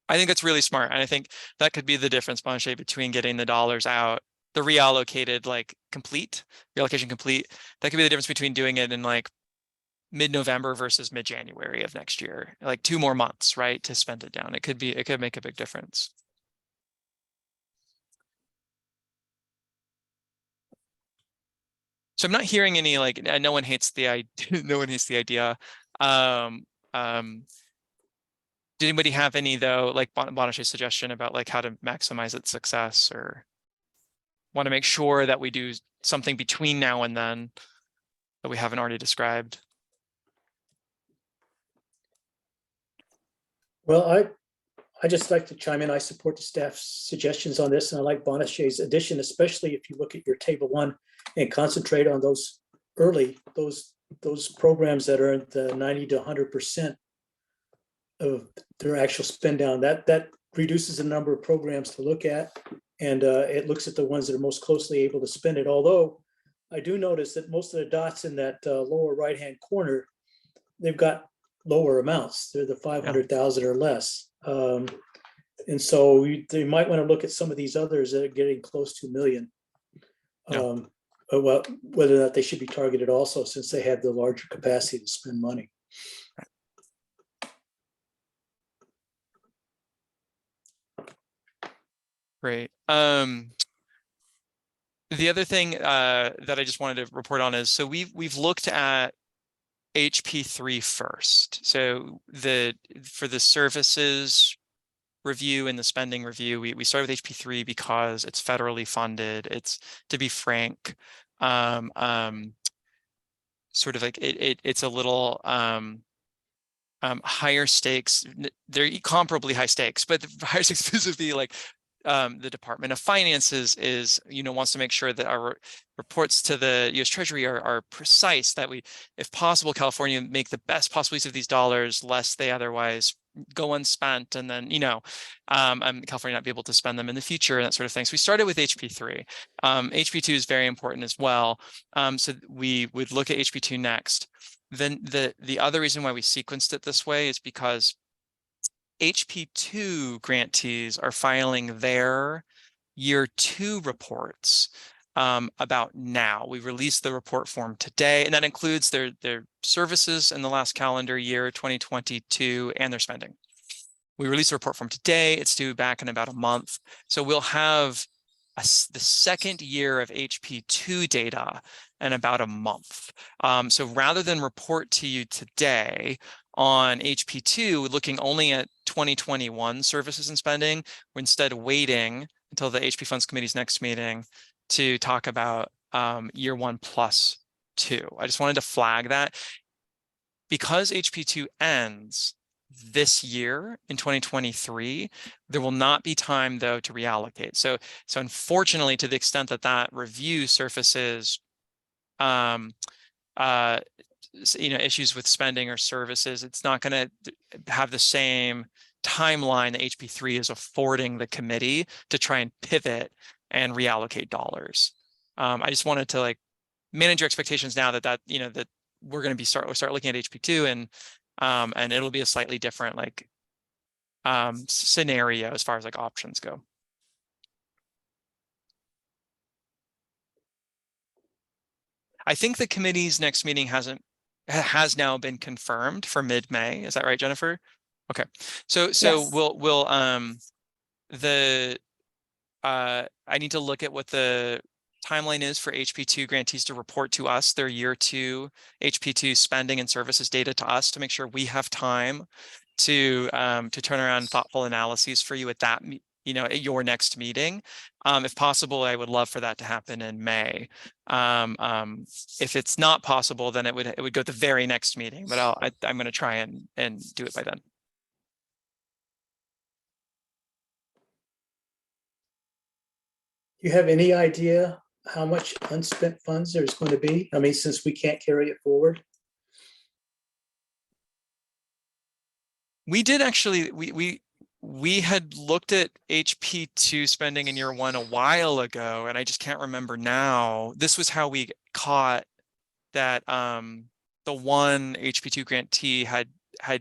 I think that's really smart. And I think that could be the difference, Banche, between getting the dollars out, the reallocated, like reallocation complete. That could be the difference between doing it in like mid-November versus mid-January of next year, like 2 more months, right, to spend it down. It could make a big difference. So I'm not hearing any like no one hates the idea. No one hates the idea. Did anybody have any though, like Banche's suggestion about like how to maximize its success, or want to make sure that we do something between now and then that we haven't already described? Well, I just like to chime in. I support the staff's suggestions on this, and I like Banche's addition, especially if you look at your table 1 and concentrate on those early, those programs that are at the 90 to 100% of their actual spend down. That reduces the number of programs to look at, and it looks at the ones that are most closely able to spend it. Although I do notice that most of the dots in that lower right-hand corner, they've got lower amounts. They're the 500,000 or less. And so they might want to look at some of these others that are getting close to $1 million. Well, whether or not they should be targeted also, since they have the larger capacity to spend money. Great. The other thing that I just wanted to report on is, so we've looked at HP3 first. So for the services review and the spending review, we started with HP3 because it's federally funded. It's, to be frank, sort of like it's a little higher stakes. They're comparably high stakes, but the higher stakes specifically, like the Department of Finance wants to make sure that our reports to the U.S. Treasury are precise, that we, if possible, California make the best possible use of these dollars, lest they otherwise go unspent, and then California not be able to spend them in the future, and that sort of thing. So we started with HP3. HP2 is very important as well. So we would look at HP2 next. Then the other reason why we sequenced it this way is because HP2 grantees are filing their year 2 reports about now. We released the report form today, and that includes their services in the last calendar year, 2022, and their spending. We released the report form today. It's due back in about a month. So we'll have the second year of HP2 data in about a month. So rather than report to you today on HP2, looking only at 2021 services and spending, we're instead waiting until the HP Funds Committee's next meeting to talk about year 1 plus 2. I just wanted to flag that. Because HP2 ends this year in 2023. There will not be time though to reallocate. So unfortunately, to the extent that that review surfaces issues with spending or services, it's not going to have the same timeline that HP3 is affording the committee to try and pivot and reallocate dollars. I just wanted to like manage your expectations now that that we're going to start looking at HP2 and it'll be a slightly different like scenario as far as like options go. I think the committee's next meeting has now been confirmed for mid-May. Is that right, Jennifer? Okay. So Yes. I need to look at what the timeline is for HP2 grantees to report to us their year 2 HP2 spending and services data to us to make sure we have time to turn around thoughtful analyses for you at that at your next meeting. If possible, I would love for that to happen in May. If it's not possible, then it would go to the very next meeting, but I'm going to try and do it by then. Do you have any idea how much unspent funds there's going to be? I mean, since we can't carry it forward. We did actually, we had looked at HP2 spending in year 1 a while ago, and I just can't remember now. This was how we caught that the one HP2 grantee had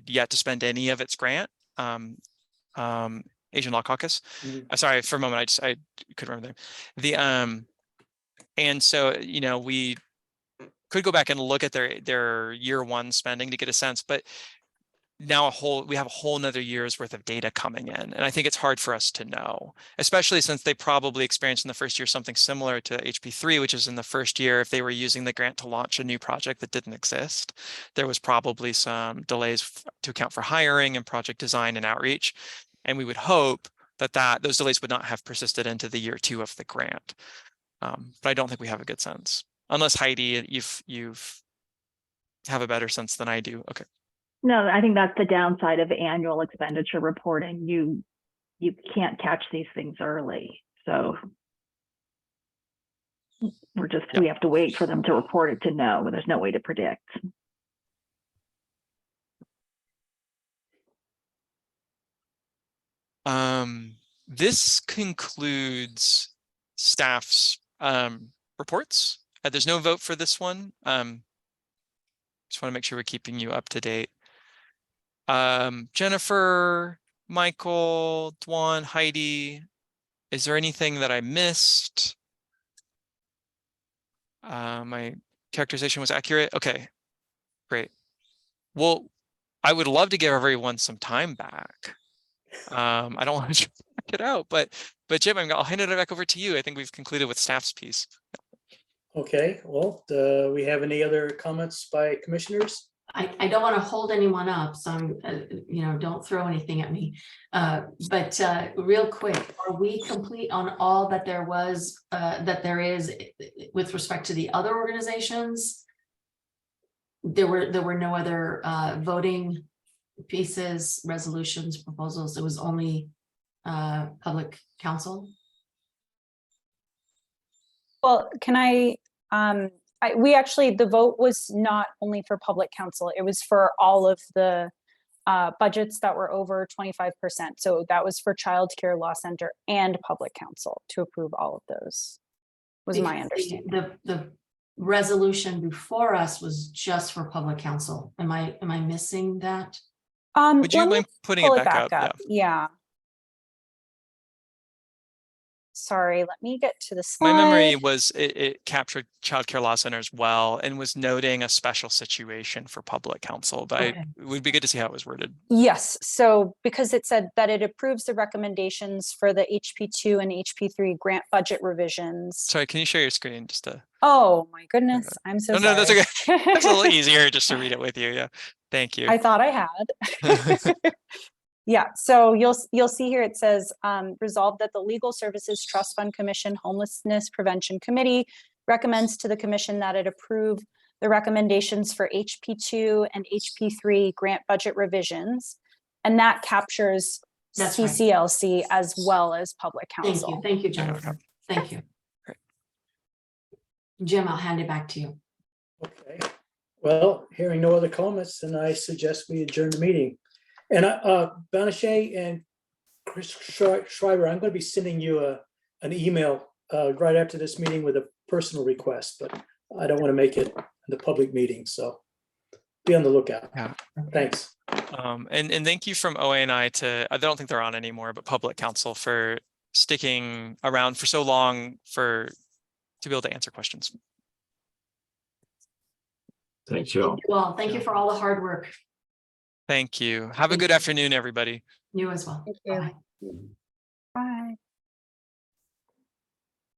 yet to spend any of its grant, Asian Law Caucus. Sorry, for a moment, I couldn't remember the and so we could go back and look at their year 1 spending to get a sense, but now we have a whole nother year's worth of data coming in. And I think it's hard for us to know, especially since they probably experienced in the first year something similar to HP3, which is in the first year, if they were using the grant to launch a new project that didn't exist, there was probably some delays to account for hiring and project design and outreach. And we would hope that those delays would not have persisted into the year 2 of the grant. But I don't think we have a good sense, unless Heidi, you've have a better sense than I do. Okay. No, I think that's the downside of annual expenditure reporting. You can't catch these things early. So we have to wait for them to report it to know, but there's no way to predict. This concludes staff's reports. There's no vote for this one. Just want to make sure we're keeping you up to date. Jennifer, Michael, Dwan, Heidi, is there anything that I missed? My characterization was accurate. Okay, great. Well, I would love to give everyone some time back. I don't want to check it out, but Jim, I'll hand it back over to you. I think we've concluded with staff's piece. Okay, well, do we have any other comments by commissioners? I don't want to hold anyone up, so I'm, don't throw anything at me. But real quick, are we complete on all that there is with respect to the other organizations? There were no other voting pieces, resolutions, proposals. It was only public counsel. Well, can we actually, the vote was not only for public counsel, it was for all of the budgets that were over 25%. So that was for Child Care Law Center and public counsel to approve all of those, was my understanding. The resolution before us was just for public counsel. Am I missing that? Would you mind putting it back up? Yeah. Sorry, let me get to the slide. My memory was it captured Child Care Law Centers well and was noting a special situation for public counsel, but it would be good to see how it was worded. Yes, so because it said that it approves the recommendations for the HP2 and HP3 grant budget revisions. Sorry, can you share your screen just to? Oh my goodness, I'm so sorry. No, that's okay. It's a little easier just to read it with you. Yeah, thank you. I thought I had. Yeah, so you'll see here it says resolved that the Legal Services Trust Fund Commission Homelessness Prevention Committee recommends to the commission that it approve the recommendations for HP2 and HP3 grant budget revisions And that captures That's right. CCLC as well as public counsel. Thank you, Jennifer. Thank you. Jim, I'll hand it back to you. Okay, well, hearing no other comments, then I suggest we adjourn the meeting. And Banashe and Chris Schreiber, I'm going to be sending you an email right after this meeting with a personal request, but I don't want to make it the public meeting, so be on the lookout. Yeah. Thanks. And thank you from OANI to, I don't think they're on anymore, but public counsel for sticking around for so long to be able to answer questions. Thank you all. Well, thank you for all the hard work. Thank you. Have a good afternoon, everybody. You as well. Thank you. Bye. Bye.